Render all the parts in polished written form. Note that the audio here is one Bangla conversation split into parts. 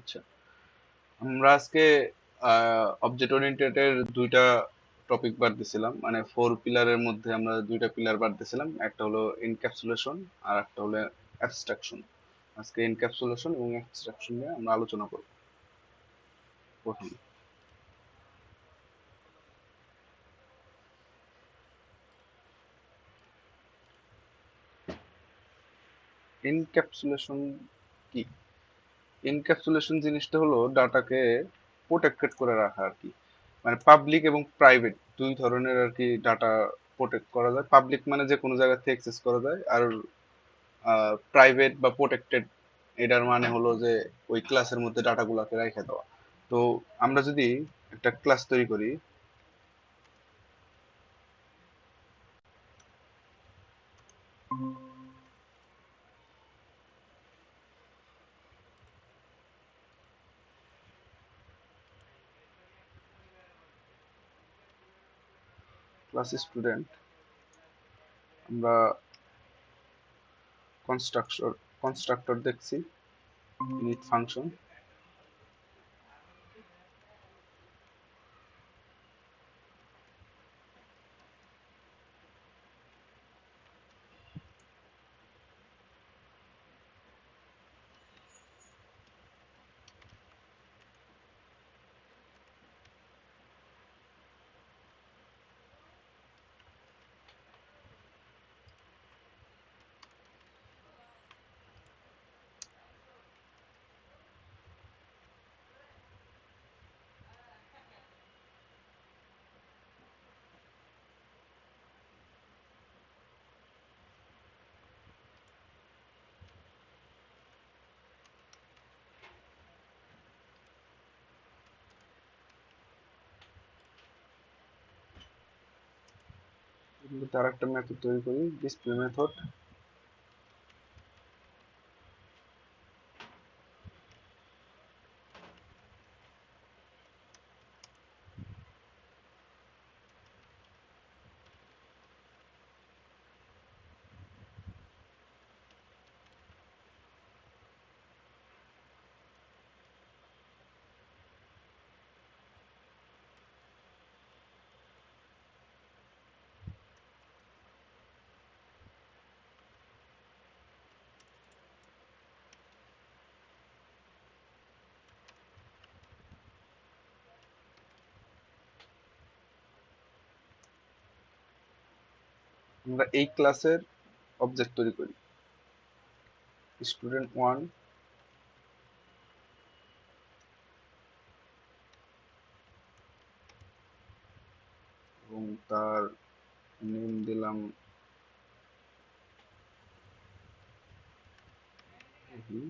আচ্ছা, আমরা আজকে অবজেক্ট ওরিয়েন্টেড এর দুইটা টপিক বাদ দিছিলাম, মানে ফোর পিলারের মধ্যে আমরা দুইটা পিলার বাদ দিছিলাম। একটা হলো এনক্যাপসুলেশন আর একটা হলো অ্যাবস্ট্রাকশন। আজকে এনক্যাপসুলেশন এবং অ্যাবস্ট্রাকশন নিয়ে আমরা আলোচনা করব। প্রথমে এনক্যাপসুলেশন কি? এনক্যাপসুলেশন জিনিসটা হলো ডাটাকে প্রোটেক্টেড করে রাখা আর কি। মানে পাবলিক এবং প্রাইভেট দুই ধরনের আর কি ডাটা প্রোটেক্ট করা যায়। পাবলিক মানে যে কোনো জায়গা থেকে অ্যাক্সেস করা যায়, আর প্রাইভেট বা প্রোটেক্টেড এটার মানে হলো যে ওই ক্লাসের মধ্যে ডাটাগুলোকে রেখে দেওয়া। তো আমরা যদি একটা ক্লাস তৈরি করি, ক্লাস স্টুডেন্ট, আমরা কনস্ট্রাক্টর কনস্ট্রাক্টর দেখছি, ইনিট ফাংশন। তার একটা মেথড তৈরি করি, ডিসপ্লে মেথড। আমরা এই ক্লাসের অবজেক্ট তৈরি করি, স্টুডেন্ট ওয়ান, এবং তার নেম দিলাম রহিম,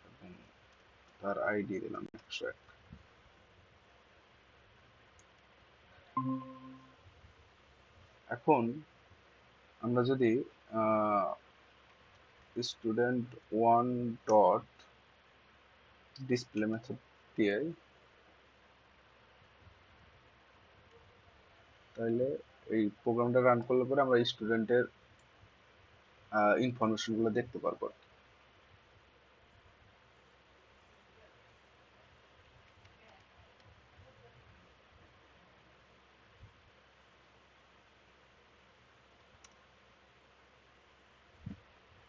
এবং তার আইডি দিলাম 101। এখন আমরা যদি student one dot display method দিয়ে, তাহলে এই প্রোগ্রামটা রান করলে পরে আমরা স্টুডেন্টের ইনফরমেশন গুলো দেখতে পারবো।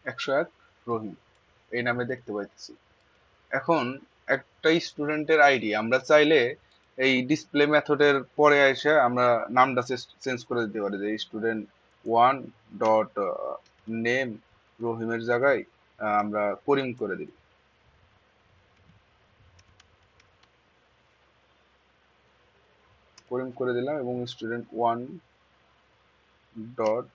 101 রহিম এই নামে দেখতে পাইতেছি। এখন একটা স্টুডেন্টের আইডি আমরা চাইলে এই ডিসপ্লে মেথডের পরে এসে আমরা নামটা চেঞ্জ করে দিতে পারি, যে স্টুডেন্ট ওয়ান ডট নেম রহিমের জায়গায় আমরা করিম করে দিই। করিম করে দিলাম এবং student one dot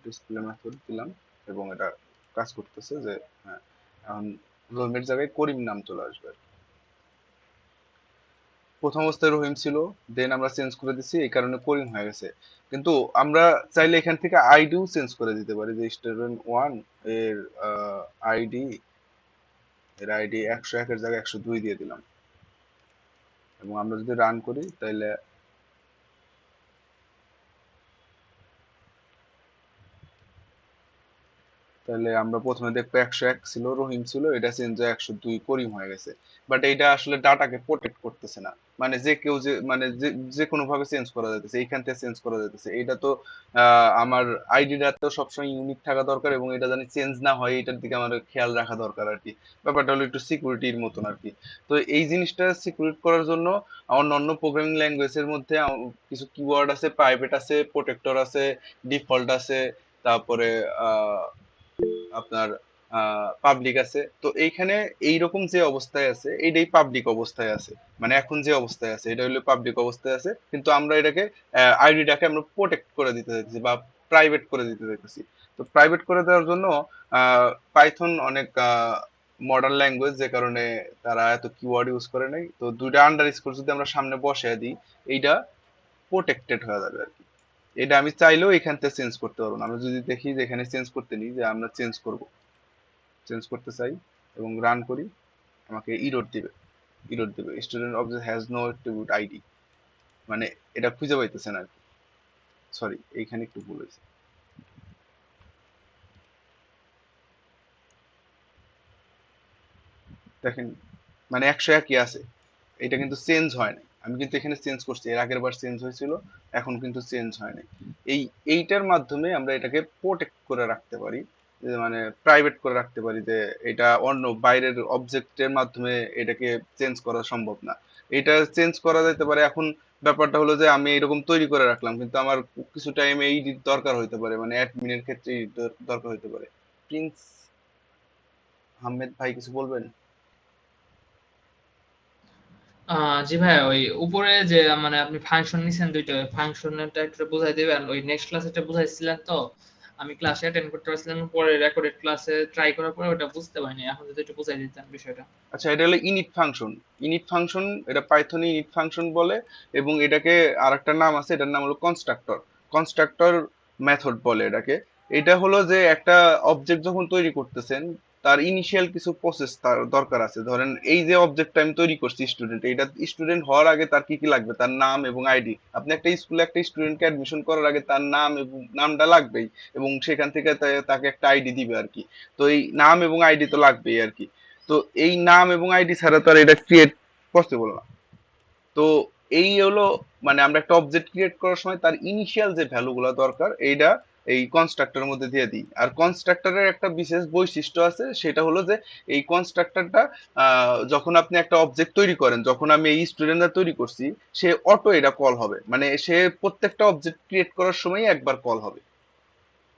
display method দিলাম, এবং এটা কাজ করতেছে যে হ্যাঁ, এখন রহিমের জায়গায় করিম নাম চলে আসবে। প্রথম অবস্থায় রহিম ছিল, দেন আমরা চেঞ্জ করে দিছি, এই কারণে করিম হয়ে গেছে। কিন্তু আমরা চাইলে এখান থেকে আইডিও চেঞ্জ করে দিতে পারি, যে স্টুডেন্ট ওয়ান এর আইডি, এর আইডি 101 এর জায়গায় 102 দিয়ে দিলাম, এবং আমরা যদি রান করি তাহলে তাহলে আমরা প্রথমে দেখবো 101 ছিল রহিম ছিল, এটা চেঞ্জ হয়ে 102 করিম হয়ে গেছে। বাট এইটা আসলে ডাটাকে প্রোটেক্ট করতেছে না, মানে যে কেউ যে মানে যে কোনো ভাবে চেঞ্জ করা যাইতেছে, এইখান থেকে চেঞ্জ করা যাইতেছে। এইটা তো আমার আইডিটা তো সবসময় ইউনিক থাকা দরকার, এবং এটা জানি চেঞ্জ না হয় এটার দিকে আমাদের খেয়াল রাখা দরকার আর কি। ব্যাপারটা হলো একটু সিকিউরিটির মতন আর কি। তো এই জিনিসটা সিকিউরিটি করার জন্য অন্য প্রোগ্রামিং ল্যাঙ্গুয়েজের মধ্যে কিছু কিওয়ার্ড আছে, প্রাইভেট আছে, প্রোটেক্টর আছে, ডিফল্ট আছে, তারপরে আপনার পাবলিক আছে। তো এইখানে এইরকম যে অবস্থায় আছে এইটাই পাবলিক অবস্থায় আছে, মানে এখন যে অবস্থায় আছে এটা হলো পাবলিক অবস্থায় আছে, কিন্তু আমরা এটাকে আইডিটাকে আমরা প্রোটেক্ট করে দিতে চাইতেছি বা প্রাইভেট করে দিতে চাইতেছি। তো প্রাইভেট করে দেওয়ার জন্য পাইথন অনেক মডার্ন ল্যাঙ্গুয়েজ, যে কারণে তারা এত কিওয়ার্ড ইউজ করে নাই। তো দুইটা আন্ডার স্কোর যদি আমরা সামনে বসায় দিই, এইটা প্রোটেক্টেড হয়ে যাবে আর কি। এটা আমি চাইলেও এখান থেকে চেঞ্জ করতে পারবো না। আমরা যদি দেখি যে এখানে চেঞ্জ করতে নিই, যে আমরা চেঞ্জ করব, চেঞ্জ করতে চাই এবং রান করি, আমাকে ইরর দিবে student object has no attribute ID, মানে এটা খুঁজে পাইতেছে না আর কি। সরি, এইখানে একটু ভুল হয়েছে। দেখেন, মানে 101ই আছে, এটা কিন্তু চেঞ্জ হয় নাই। আমি কিন্তু এখানে চেঞ্জ করছি, এর আগের বার চেঞ্জ হয়েছিল, এখন কিন্তু চেঞ্জ হয় নাই। এইটার মাধ্যমে আমরা এটাকে প্রোটেক্ট করে রাখতে পারি, যে মানে প্রাইভেট করে রাখতে পারি, যে এটা অন্য বাইরের অবজেক্টের মাধ্যমে এটাকে চেঞ্জ করা সম্ভব না। এটা চেঞ্জ করা যেতে পারে। এখন ব্যাপারটা হলো যে আমি এরকম তৈরি করে রাখলাম, কিন্তু আমার কিছু টাইমে এই দরকার হইতে পারে, মানে অ্যাডমিনের ক্ষেত্রে এই দরকার হইতে পারে। প্রিন্স আহমেদ ভাই কিছু বলবেন? জি ভাই, ওই উপরে যে মানে আপনি ফাংশন নিছেন দুইটা, ফাংশনটা একটু বুঝাই দিবেন? ওই নেক্সট ক্লাসে এটা বুঝাইছিলেন তো, আমি ক্লাসে অ্যাটেন্ড করতে পারছিলাম না, পরে রেকর্ডেড ক্লাসে ট্রাই করার পরে ওটা বুঝতে পারিনি। এখন যদি একটু বুঝাই দিতেন বিষয়টা। আচ্ছা, এটা হলো ইনিট ফাংশন। ইনিট ফাংশন, এটা পাইথনে ইনিট ফাংশন বলে, এবং এটাকে আরেকটা নাম আছে, এটার নাম হলো কনস্ট্রাক্টর। কনস্ট্রাক্টর মেথড বলে এটাকে। এটা হলো যে একটা অবজেক্ট যখন তৈরি করতেছেন, তার ইনিশিয়াল কিছু প্রসেস তার দরকার আছে। ধরেন এই যে অবজেক্টটা আমি তৈরি করছি স্টুডেন্ট, এটা স্টুডেন্ট হওয়ার আগে তার কি কি লাগবে? তার নাম এবং আইডি। আপনি একটা স্কুলে একটা স্টুডেন্টকে অ্যাডমিশন করার আগে তার নাম এবং নামটা লাগবেই, এবং সেখান থেকে তাকে একটা আইডি দিবে আর কি। তো এই নাম এবং আইডি তো লাগবেই আর কি। তো এই নাম এবং আইডি ছাড়া তো আর এটা ক্রিয়েট পসিবল না। তো এই হলো, মানে আমরা একটা অবজেক্ট ক্রিয়েট করার সময় তার ইনিশিয়াল যে ভ্যালুগুলো দরকার, এইটা এই কনস্ট্রাক্টরের মধ্যে দিয়ে দিই। আর কনস্ট্রাক্টরের একটা বিশেষ বৈশিষ্ট্য আছে, সেটা হলো যে এই কনস্ট্রাক্টরটা যখন আপনি একটা অবজেক্ট তৈরি করেন, যখন আমি এই স্টুডেন্টরা তৈরি করছি, সে অটো এটা কল হবে, মানে সে প্রত্যেকটা অবজেক্ট ক্রিয়েট করার সময় একবার কল হবে,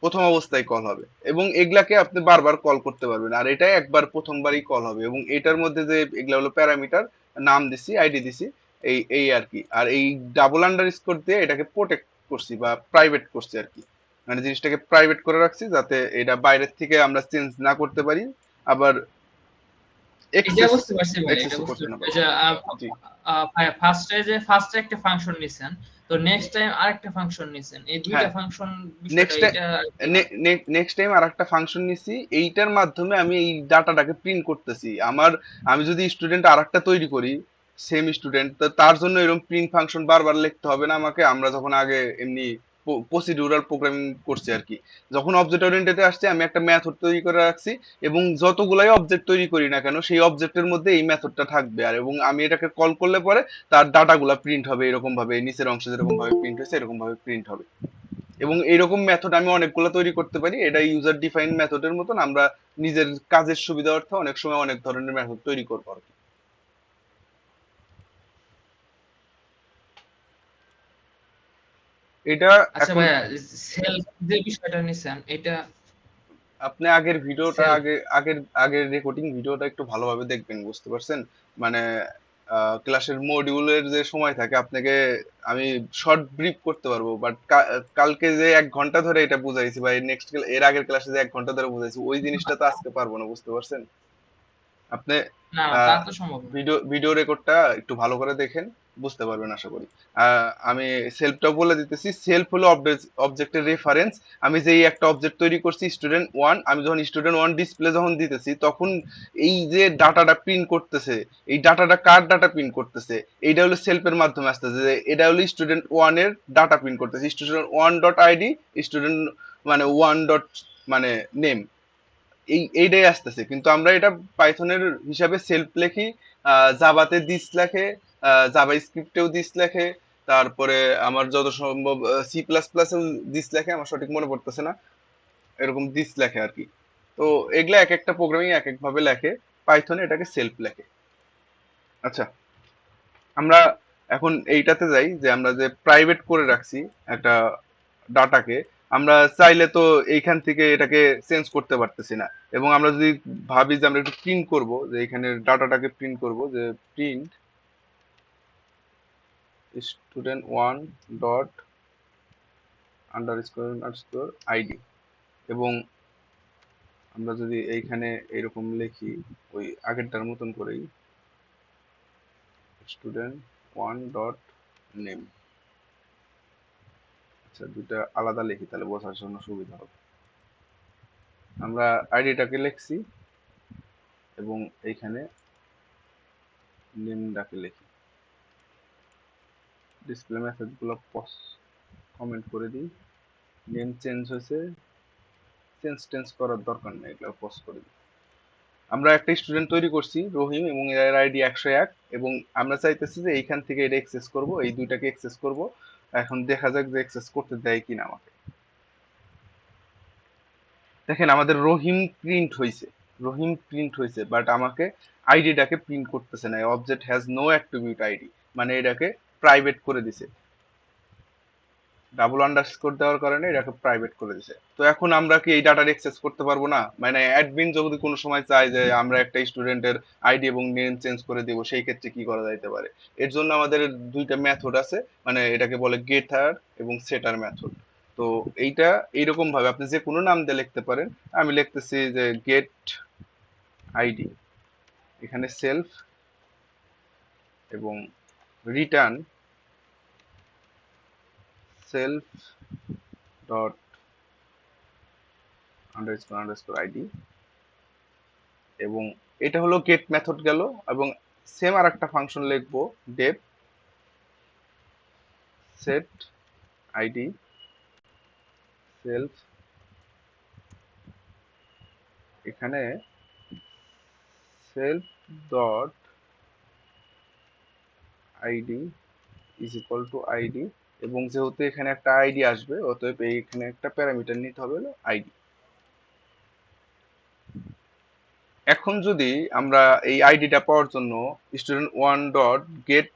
প্রথম অবস্থায় কল হবে, এবং এগুলাকে আপনি বারবার কল করতে পারবেন। আর এটা একবার প্রথমবারই কল হবে, এবং এটার মধ্যে যে এগুলা হলো প্যারামিটার, নাম দিছি, আইডি দিছি, এই এই আর কি। আর এই ডাবল আন্ডার স্কোর দিয়ে এটাকে প্রোটেক্ট করছি বা প্রাইভেট করছি আর কি, মানে জিনিসটাকে প্রাইভেট করে রাখছি যাতে এটা বাইরের থেকে আমরা চেঞ্জ না করতে পারি, আবার এটা এক্সেস বুঝতে পারছি ভাই, এটা এক্সেসও বুঝতে করতে না পারছি। পারি। যে জি। ফার্স্টে একটা ফাংশন নিছেন, তো নেক্সট টাইম আরেকটা ফাংশন নিছেন, এই দুইটা হ্যাঁ, ফাংশন বিষয়টা নেক্সট এটা আর কি। নেক্সট টাইম আর একটা ফাংশন নিছি, এইটার মাধ্যমে আমি এই ডাটাটাকে প্রিন্ট করতেছি। আমি যদি স্টুডেন্ট আর একটা তৈরি করি, সেম স্টুডেন্ট, তার জন্য এরকম প্রিন্ট ফাংশন বারবার লিখতে হবে না আমাকে। আমরা যখন আগে এমনি প্রসিডিউরাল প্রোগ্রামিং করছি আর কি, যখন অবজেক্ট ওরিয়েন্টেডে আসছে আমি একটা মেথড তৈরি করে রাখছি, এবং যতগুলাই অবজেক্ট তৈরি করি না কেন সেই অবজেক্টের মধ্যে এই মেথডটা থাকবে, আর এবং আমি এটাকে কল করলে পরে তার ডাটাগুলা প্রিন্ট হবে এরকম ভাবে, নিচের অংশে যেরকম ভাবে প্রিন্ট হয়েছে এরকম ভাবে প্রিন্ট হবে। এবং এইরকম মেথড আমি অনেকগুলো তৈরি করতে পারি। এটা ইউজার ডিফাইন মেথডের মতন, আমরা নিজের কাজের সুবিধার্থে অনেক সময় অনেক ধরনের মেথড তৈরি করবো আর কি। এটা আচ্ছা এখন ভাইয়া, সেলফ যে বিষয়টা নিছেন এটা, আপনি আগের ভিডিওটা, সেলফ। আগের রেকর্ডিং ভিডিওটা একটু ভালোভাবে দেখবেন, বুঝতে পারছেন? মানে ক্লাসের মডিউলের যে সময় থাকে, আপনাকে আমি শর্ট ব্রিফ করতে পারবো, বাট কালকে যে 1 ঘন্টা ধরে এটা বুঝাইছি, বা এর আগের ক্লাসে যে 1 ঘন্টা ধরে বুঝাইছি, ওই জিনিসটা তো আজকে পারবো না, বুঝতে পারছেন? আপনি না না, তা তো সম্ভব না। ভিডিও রেকর্ডটা একটু ভালো করে দেখেন, বুঝতে পারবেন আশা করি। আমি সেলফটা বলে দিতেছি। সেলফ হলো অবজেক্টের রেফারেন্স। আমি যেই একটা অবজেক্ট তৈরি করছি স্টুডেন্ট ওয়ান, আমি যখন স্টুডেন্ট ওয়ান ডিসপ্লে যখন দিতেছি, তখন এই যে ডাটাটা প্রিন্ট করতেছে, এই ডাটাটা কার ডাটা প্রিন্ট করতেছে, এইটা হলো সেলফের মাধ্যমে আসতেছে, যে এটা হলো স্টুডেন্ট ওয়ান এর ডাটা প্রিন্ট করতেছে, student one dot ID, student মানে ওয়ান ডট মানে নেম। এইটাই আসতেছে, কিন্তু আমরা এটা পাইথনের হিসাবে সেলফ লেখি, জাভাতে দিস লেখে, জাভা স্ক্রিপ্টেও দিস লেখে, তারপরে আমার যত সম্ভব সি প্লাস প্লাসেও দিস লেখে, আমার সঠিক মনে পড়তেছে না, এরকম দিস লেখে আর কি। তো এগুলা এক একটা প্রোগ্রামিং এক এক ভাবে লেখে, পাইথনে এটাকে সেলফ লেখে। আচ্ছা, আমরা এখন এইটাতে যাই যে আমরা যে প্রাইভেট করে রাখছি একটা ডাটাকে, আমরা চাইলে তো এইখান থেকে এটাকে চেঞ্জ করতে পারতেছি না। এবং আমরা যদি ভাবি যে আমরা একটু প্রিন্ট করব, যে এখানে ডাটাটাকে প্রিন্ট করব, যে print student one dot underscore ID, এবং আমরা যদি এইখানে এরকম লিখি ওই আগেরটার মতন করেই, স্টুডেন্ট ওয়ান ডট নেম। আচ্ছা, দুইটা আলাদা লিখি তাহলে বোঝার জন্য সুবিধা হবে। আমরা আইডিটাকে লিখছি এবং এইখানে নেমটাকে লিখি, ডিসপ্লে মেথড গুলো কমেন্ট করে দিই। নেম চেঞ্জ হয়েছে, চেঞ্জ টেঞ্জ করার দরকার নেই, এগুলো পোস্ট করে দিই। আমরা একটা স্টুডেন্ট তৈরি করছি রহিম, এবং এর আইডি 101, এবং আমরা চাইতেছি যে এইখান থেকে এটা এক্সেস করব, এই দুইটাকে এক্সেস করব। এখন দেখা যাক যে এক্সেস করতে দেয় কিনা আমাকে। দেখেন আমাদের রহিম প্রিন্ট হয়েছে, বাট আমাকে আইডিটাকে প্রিন্ট করতেছে না। Object has no attribute ID, মানে এটাকে প্রাইভেট করে দিছে, ডাবল আন্ডারস্কোর দেওয়ার কারণে এটাকে প্রাইভেট করে দিছে। তো এখন আমরা কি এই ডাটার অ্যাক্সেস করতে পারবো না? মানে অ্যাডমিন যদি কোনো সময় চায় যে আমরা একটা স্টুডেন্টের আইডি এবং নেম চেঞ্জ করে দিব, সেই ক্ষেত্রে কি করা যাইতে পারে? এর জন্য আমাদের দুইটা মেথড আছে, মানে এটাকে বলে গেটার এবং সেটার মেথড। তো এইটা এইরকম ভাবে আপনি যে কোনো নাম দিয়ে লিখতে পারেন। আমি লিখতেছি যে গেট আইডি, এখানে সেলফ, এবং return self dot underscore ID, এবং এটা হলো গেট মেথড গেল। এবং সেম আর একটা ফাংশন লিখবো, ডেপ সেট আইডি সেলফ, এখানে self dot ID is equal to ID, এবং যেহেতু এখানে একটা আইডি আসবে, অতএব এইখানে একটা প্যারামিটার নিতে হবে হলো আইডি। এখন যদি আমরা এই আইডিটা পাওয়ার জন্য student one dot gate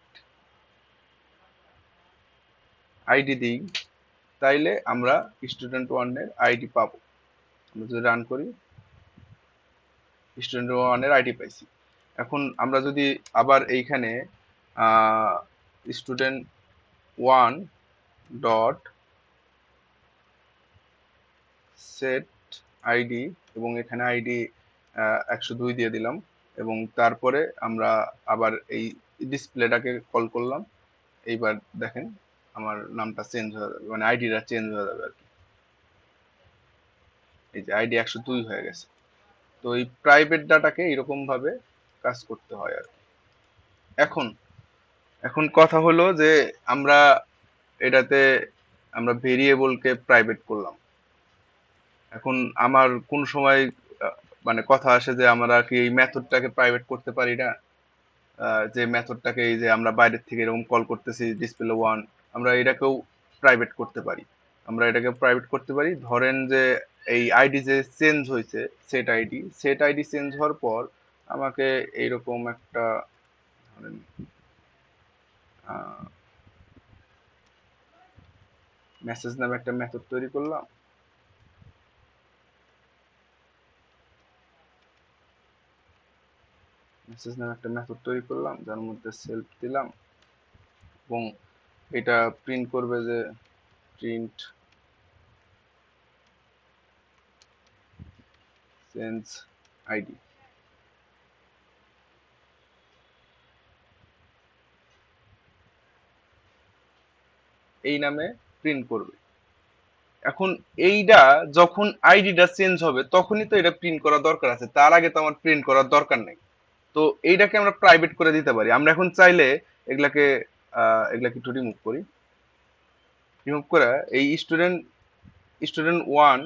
ID দিই, তাইলে আমরা স্টুডেন্ট ওয়ানের আইডি পাবো। আমরা যদি রান করি, স্টুডেন্ট ওয়ানের আইডি পাইছি। এখন আমরা যদি আবার এইখানে student one dot set ID, এবং এখানে আইডি 102 দিয়ে দিলাম, এবং তারপরে আমরা আবার এই ডিসপ্লেটাকে কল করলাম। এইবার দেখেন আমার নামটা চেঞ্জ হয়ে যাবে, মানে আইডিটা চেঞ্জ হয়ে যাবে আর কি। এই যে আইডি 102 হয়ে গেছে। তো এই প্রাইভেট ডাটাকে এরকম ভাবে কাজ করতে হয় আর কি। এখন এখন কথা হলো যে আমরা এটাতে আমরা ভেরিয়েবলকে প্রাইভেট করলাম। এখন আমার কোন সময় মানে কথা আসে যে আমরা কি এই মেথডটাকে প্রাইভেট করতে পারি না? যে মেথডটাকে এই যে আমরা বাইরের থেকে এরকম কল করতেছি ডিসপ্লে ওয়ান, আমরা এটাকেও প্রাইভেট করতে পারি। আমরা এটাকে প্রাইভেট করতে পারি। ধরেন যে এই আইডি যে চেঞ্জ হয়েছে, সেট আইডি চেঞ্জ হওয়ার পর আমাকে এইরকম একটা ধরেন মেসেজ নামে একটা মেথড তৈরি করলাম। যার মধ্যে সেলফ দিলাম, এবং এটা প্রিন্ট করবে যে প্রিন্ট চেঞ্জ আইডি, এই নামে প্রিন্ট করবে। এখন এইটা যখন আইডিটা চেঞ্জ হবে তখনই তো এটা প্রিন্ট করা দরকার আছে, তার আগে তো আমার প্রিন্ট করার দরকার নেই। তো এইটাকে আমরা প্রাইভেট করে দিতে পারি। আমরা এখন চাইলে এগুলাকে এগুলাকে একটু রিমুভ করে এই স্টুডেন্ট ওয়ান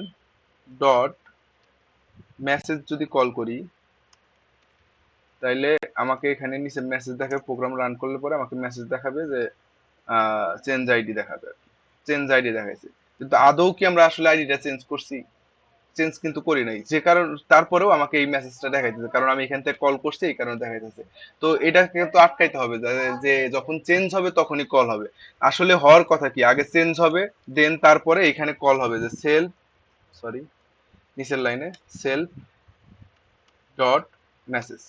ডট মেসেজ যদি কল করি, তাইলে আমাকে এখানে নিচে মেসেজ দেখাবে, প্রোগ্রাম রান করলে পরে আমাকে মেসেজ দেখাবে যে চেঞ্জ আইডি দেখাবে, চেঞ্জ আইডি দেখাইছে। কিন্তু আদৌ কি আমরা আসলে আইডিটা চেঞ্জ করছি? চেঞ্জ কিন্তু করি নাই, যে কারণ তারপরেও আমাকে এই মেসেজটা দেখাইতেছে, কারণ আমি এখান থেকে কল করছি এই কারণে দেখাইতেছে। তো এটাকে তো আটকাইতে হবে যে যখন চেঞ্জ হবে তখনই কল হবে। আসলে হওয়ার কথা কি, আগে চেঞ্জ হবে, দেন তারপরে এখানে কল হবে যে সেলফ, সরি, নিচের লাইনে সেলফ ডট মেসেজ,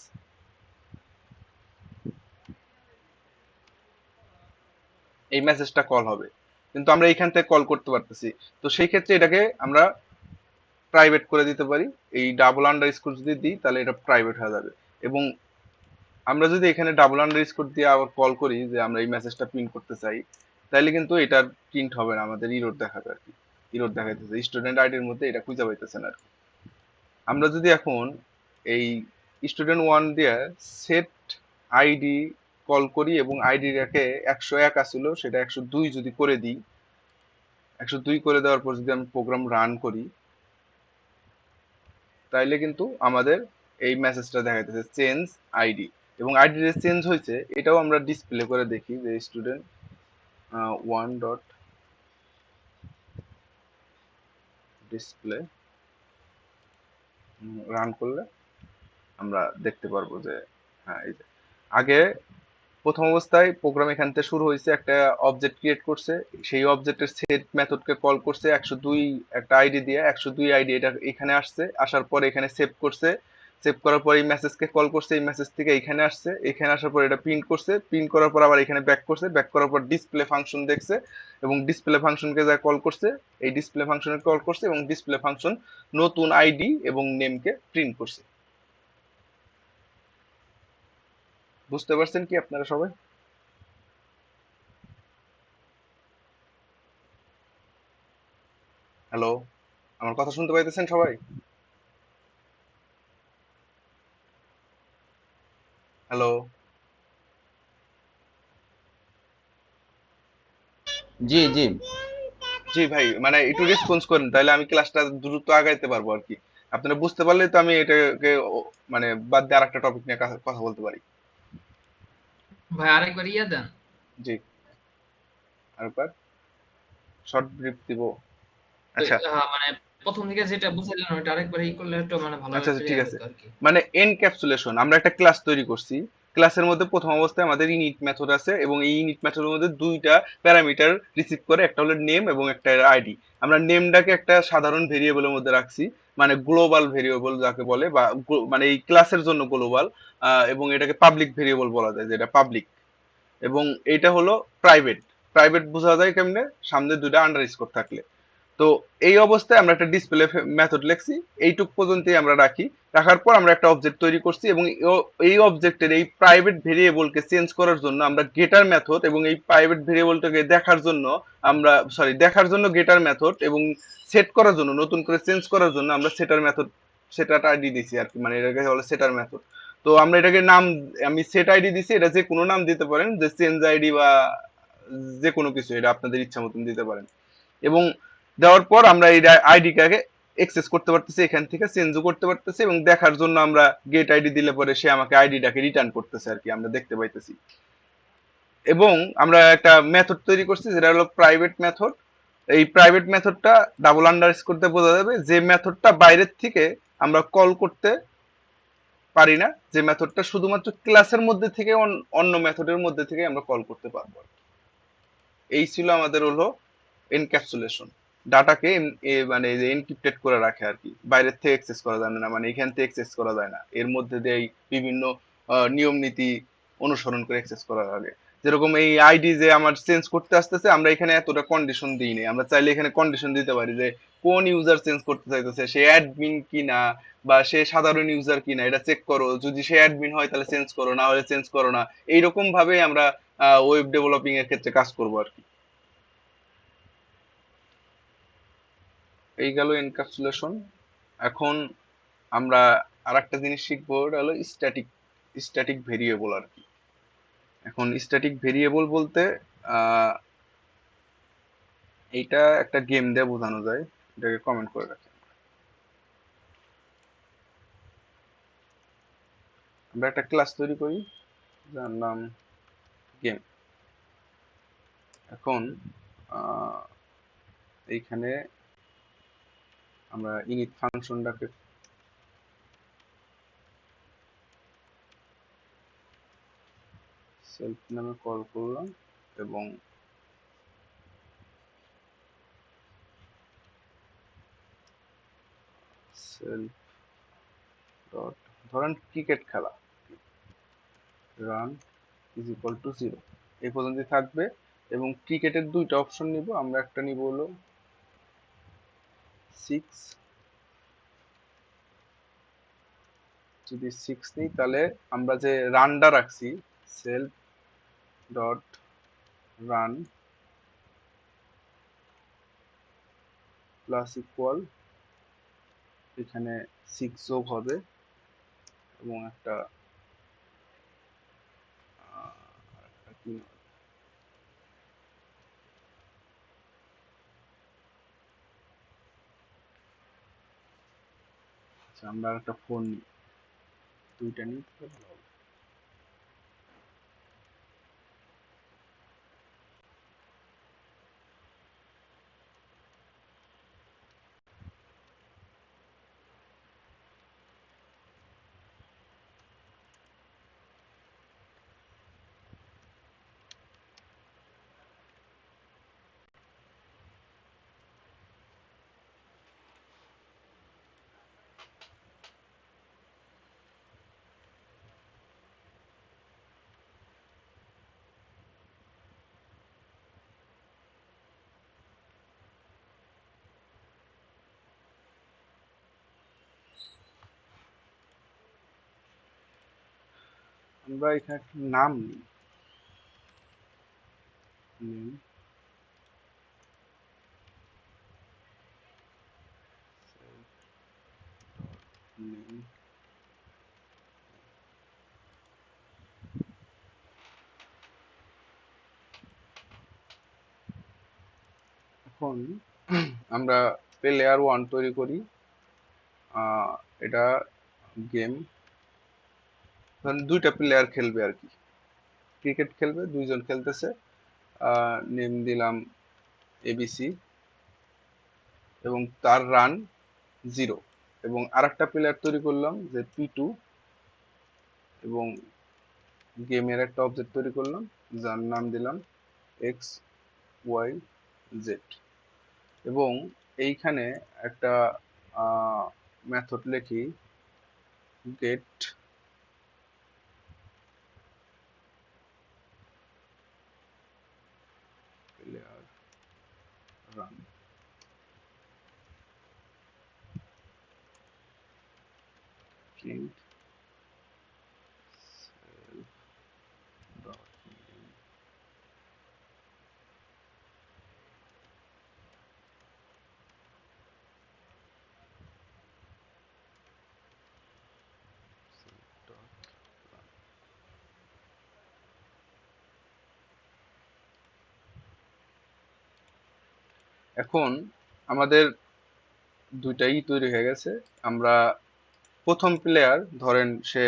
এই মেসেজটা কল হবে। কিন্তু আমরা এখান থেকে কল করতে পারতেছি। তো সেই ক্ষেত্রে এটাকে আমরা প্রাইভেট করে দিতে পারি। এই ডাবল আন্ডার স্কোর যদি দিই তাহলে এটা প্রাইভেট হয়ে যাবে। এবং আমরা যদি এখানে ডাবল আন্ডার স্কোর দিয়ে আবার কল করি যে আমরা এই মেসেজটা প্রিন্ট করতে চাই, তাহলে কিন্তু এটার প্রিন্ট হবে না, আমাদের ইরর দেখাবে আর কি। ইরর দেখাইতেছে, স্টুডেন্ট আইডির মধ্যে এটা খুঁজে পাইতেছে না আর কি। আমরা যদি এখন এই স্টুডেন্ট ওয়ান দিয়ে সেট আইডি কল করি এবং আইডিটাকে 101 আসছিল সেটা 102 যদি করে দিই, 102 করে দেওয়ার পর যদি আমি প্রোগ্রাম রান করি, তাইলে কিন্তু আমাদের এই মেসেজটা দেখাইতেছে চেঞ্জ আইডি। এবং আইডি যে চেঞ্জ হয়েছে এটাও আমরা ডিসপ্লে করে দেখি যে student one dot display run করলে আমরা দেখতে পারবো যে হ্যাঁ, এই যে আগে প্রথম অবস্থায় প্রোগ্রাম এখান থেকে শুরু হয়েছে, একটা অবজেক্ট ক্রিয়েট করছে, সেই অবজেক্টের সেট মেথডকে কল করছে 102 একটা আইডি দিয়ে, 102 আইডি এটা এখানে আসছে, আসার পরে এখানে সেভ করছে, সেভ করার পর এই মেসেজকে কল করছে, এই মেসেজ থেকে এখানে আসছে, এখানে আসার পর এটা প্রিন্ট করছে, প্রিন্ট করার পর আবার এখানে ব্যাক করছে, ব্যাক করার পর ডিসপ্লে ফাংশন দেখছে এবং ডিসপ্লে ফাংশনকে যা কল করছে, এই ডিসপ্লে ফাংশনে কল করছে এবং ডিসপ্লে ফাংশন নতুন আইডি এবং নেমকে প্রিন্ট করছে। বুঝতে পারছেন কি আপনারা সবাই? হ্যালো, আমার কথা শুনতে পাইতেছেন সবাই? হ্যালো। জি জি। জি ভাই, মানে একটু রেসপন্স করেন তাহলে আমি ক্লাসটা দ্রুত আগাইতে পারবো আর কি। আপনারা বুঝতে পারলে তো আমি এটাকে মানে বাদ দিয়ে আরেকটা টপিক নিয়ে কথা বলতে পারি। ভাই আরেকবার ইয়ে দেন। জি, আরেকবার শর্ট ব্রিফ দিব। আচ্ছা মানে প্রথম থেকে যেটা বুঝাইলেন ওইটা আরেকবার ই করলে একটু মানে আচ্ছা ভালোভাবে আচ্ছা, ঠিক ক্লিয়ার আছে। হতো আর কি। মানে এনক্যাপসুলেশন, আমরা একটা ক্লাস তৈরি করছি। ক্লাসের মধ্যে প্রথম অবস্থায় আমাদের ইনিট মেথড আছে এবং এই ইনিট মেথডের মধ্যে দুইটা প্যারামিটার রিসিভ করে, একটা হলো নেম এবং একটা আইডি। আমরা নেমটাকে একটা সাধারণ ভেরিয়েবলের মধ্যে রাখছি, মানে গ্লোবাল ভেরিয়েবল যাকে বলে, বা মানে এই ক্লাসের জন্য গ্লোবাল। এবং এটাকে পাবলিক ভেরিয়েবল বলা যায়, যেটা পাবলিক। এবং এটা হলো প্রাইভেট। প্রাইভেট বোঝা যায় কেমনে, সামনে দুইটা আন্ডারস্কোর থাকলে। তো এই অবস্থায় আমরা একটা ডিসপ্লে মেথড লিখছি, এইটুক পর্যন্তই আমরা রাখি। রাখার পর আমরা একটা অবজেক্ট তৈরি করছি এবং এই অবজেক্টের এই প্রাইভেট ভেরিয়েবলকে চেঞ্জ করার জন্য আমরা গেটার মেথড, এবং এই প্রাইভেট ভেরিয়েবলটাকে দেখার জন্য আমরা, সরি, দেখার জন্য গেটার মেথড, এবং সেট করার জন্য, নতুন করে চেঞ্জ করার জন্য আমরা সেটার মেথড, সেটার আইডি দিছি আর কি, মানে এটাকে বলে সেটার মেথড। তো আমরা এটাকে নাম, আমি সেট আইডি দিছি, এটা যে কোনো নাম দিতে পারেন, যে চেঞ্জ আইডি বা যে কোনো কিছু, এটা আপনাদের ইচ্ছা মতন দিতে পারেন। এবং দেওয়ার পর আমরা এই আইডিটাকে এক্সেস করতে পারতেছি, এখান থেকে চেঞ্জও করতে পারতেছি, এবং দেখার জন্য আমরা গেট আইডি দিলে পরে সে আমাকে আইডিটাকে রিটার্ন করতেছে আর কি, আমরা দেখতে পাইতেছি। এবং আমরা একটা মেথড তৈরি করছি যেটা হলো প্রাইভেট মেথড। এই প্রাইভেট মেথডটা ডাবল আন্ডারস্কোর দিয়ে বোঝা যাবে, যে মেথডটা বাইরের থেকে আমরা কল করতে পারি না, যে মেথডটা শুধুমাত্র ক্লাসের মধ্যে থেকে অন্য মেথডের মধ্যে থেকে আমরা কল করতে পারবো। এই ছিল আমাদের হলো এনক্যাপসুলেশন। ডাটাকে মানে এনক্রিপ্টেড করে রাখে আর কি, বাইরের থেকে অ্যাক্সেস করা যায় না, মানে এখান থেকে অ্যাক্সেস করা যায় না, এর মধ্যে দিয়ে বিভিন্ন নিয়ম নীতি অনুসরণ করে অ্যাক্সেস করা লাগে। যেরকম এই আইডি যে আমার চেঞ্জ করতে আসতেছে, আমরা এখানে এতটা কন্ডিশন দিই নি, আমরা চাইলে এখানে কন্ডিশন দিতে পারি যে কোন ইউজার চেঞ্জ করতে চাইতেছে, সে অ্যাডমিন কিনা বা সে সাধারণ ইউজার কিনা এটা চেক করো, যদি সে অ্যাডমিন হয় তাহলে চেঞ্জ করো, না হলে চেঞ্জ করো না। এইরকম ভাবে আমরা ওয়েব ডেভেলপিং এর ক্ষেত্রে কাজ করবো আর কি। এই গেল এনক্যাপসুলেশন। এখন আমরা আরেকটা জিনিস শিখবো, ওটা হলো স্ট্যাটিক, স্ট্যাটিক ভেরিয়েবল আর কি। এখন স্ট্যাটিক ভেরিয়েবল বলতে আহ এইটা একটা গেম দিয়ে বোঝানো যায়, এটাকে কমেন্ট করে রাখি। আমরা একটা ক্লাস তৈরি করি যার নাম গেম। এখন আহ, এইখানে আমরা ইনিট ফাংশনটাকে সেলফ নামে কল করলাম এবং সেলফ ডট ধরেন ক্রিকেট খেলা রান ইজ ইকুয়াল টু 0 এই পর্যন্তই থাকবে। এবং ক্রিকেটের দুইটা অপশন নিব, আমরা একটা নিব হলো 6, যদি 6 নিই তাহলে আমরা যে রানটা রাখছি self dot run plus equal এখানে 6 যোগ হবে এবং একটা কি, আচ্ছা আমরা একটা ফোন নিই, দুইটা নিই তাহলে ভালো হবে। আমরা এখানে একটা নাম নিই, নেম নেম। এখন আমরা প্লেয়ার 1 তৈরি করি। এটা গেম, ধরেন দুইটা প্লেয়ার খেলবে আর কি, ক্রিকেট খেলবে, দুইজন খেলতেছে। নেম দিলাম এবিসি এবং তার রান 0। এবং আরেকটা প্লেয়ার তৈরি করলাম যে পি2 এবং গেমের একটা অবজেক্ট তৈরি করলাম যার নাম দিলাম এক্স ওয়াই জেড। এবং এইখানে একটা মেথড লিখি get player run print dot এখন আমাদের দুইটাই তৈরি হয়ে গেছে। আমরা প্রথম প্লেয়ার ধরেন সে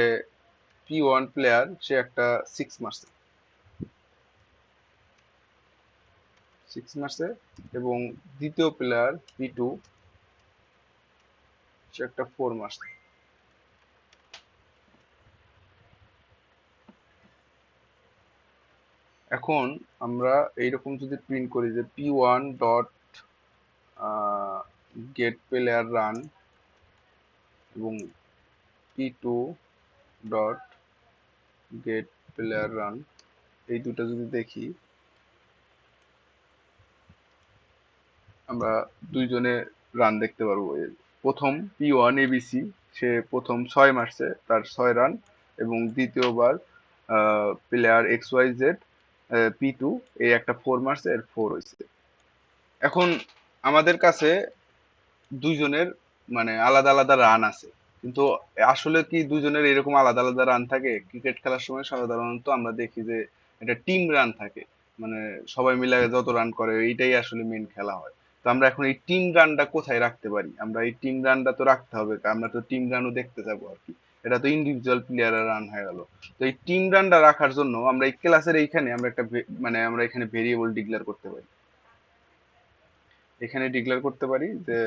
পি1 প্লেয়ার, সে একটা 6 মারছে এবং দ্বিতীয় প্লেয়ার পি2 সে একটা 4 মারছে। এখন আমরা এইরকম যদি প্রিন্ট করি যে P one dot gate player run এবং পি2 ডট গেট প্লেয়ার রান, এই দুটো যদি দেখি আমরা দুইজনে রান দেখতে পারবো। এর প্রথম পি1 এবিসি সে প্রথম 6 মারছে, তার 6 রান। এবং দ্বিতীয়বার প্লেয়ার এক্স ওয়াই জেড পি2 এই একটা 4 মারছে, এর 4 হয়েছে। এখন আমাদের কাছে দুইজনের মানে আলাদা আলাদা রান আছে, কিন্তু আসলে কি দুইজনের এরকম আলাদা আলাদা রান থাকে? ক্রিকেট খেলার সময় সাধারণত আমরা দেখি যে এটা টিম রান থাকে, মানে সবাই মিলে যত রান করে এইটাই আসলে মেন খেলা হয়। তো আমরা এখন এই টিম রানটা কোথায় রাখতে পারি? আমরা এই টিম রানটা তো রাখতে হবে, আমরা তো টিম রানও দেখতে যাবো আর কি। এটা তো ইন্ডিভিজুয়াল প্লেয়ারের রান হয়ে গেল। তো এই টিম রানটা রাখার জন্য আমরা এই ক্লাসের এইখানে আমরা একটা মানে আমরা এখানে ভেরিয়েবল ডিক্লেয়ার করতে পারি। এখানে ডিক্লেয়ার করতে পারি যে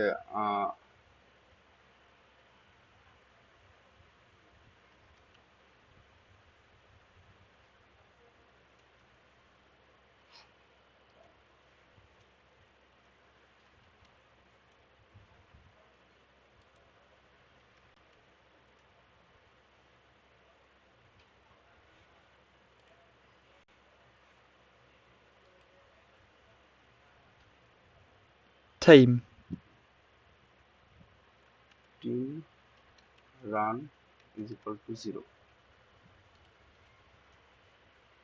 Time. Team run is equal to 0।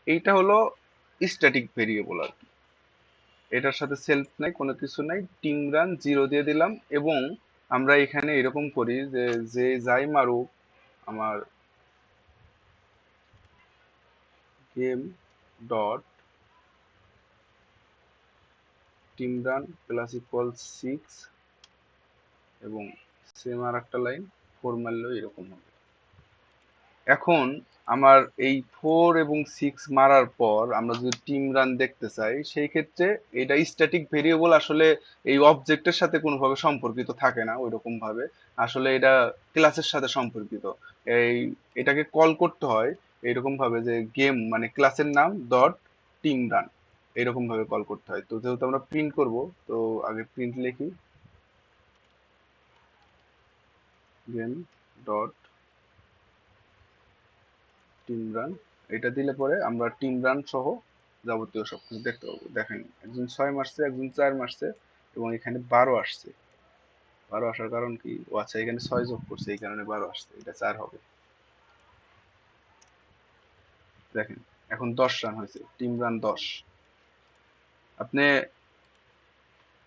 এইটা হলো স্ট্যাটিক ভেরিয়েবল আর কি। এটার সাথে সেলফ নাই, কোনো কিছু নাই, টিম রান 0 দিয়ে দিলাম। এবং আমরা এখানে এরকম করি যে যে যাই মারুক আমার game dot team run plus equal 6 এবং সেম আর একটা লাইন 4 মারলেও এরকম হবে। এখন আমার এই 4 এবং 6 মারার পর আমরা যদি টিম রান দেখতে চাই, সেই ক্ষেত্রে এটা স্ট্যাটিক ভেরিয়েবল আসলে এই অবজেক্টের সাথে কোনোভাবে সম্পর্কিত থাকে না ওইরকম ভাবে। আসলে এটা ক্লাসের সাথে সম্পর্কিত। এই এটাকে কল করতে হয় এইরকম ভাবে যে গেম মানে ক্লাসের নাম ডট টিম রান, এরকম ভাবে কল করতে হয়। তো যেহেতু আমরা প্রিন্ট করব, তো আগে প্রিন্ট লিখি গেম ডট টিম রান। এটা দিলে পরে আমরা টিম রান সহ যাবতীয় সবকিছু দেখতে পাবো। দেখেন একজন 6 মারছে, একজন 4 মারছে এবং এখানে 12 আসছে। 12 আসার কারণ কি? ও আচ্ছা, এখানে 6 যোগ করছে, এই কারণে 12 আসছে, এটা 4 হবে। দেখেন এখন 10 রান হয়েছে, টিম রান 10। আপনি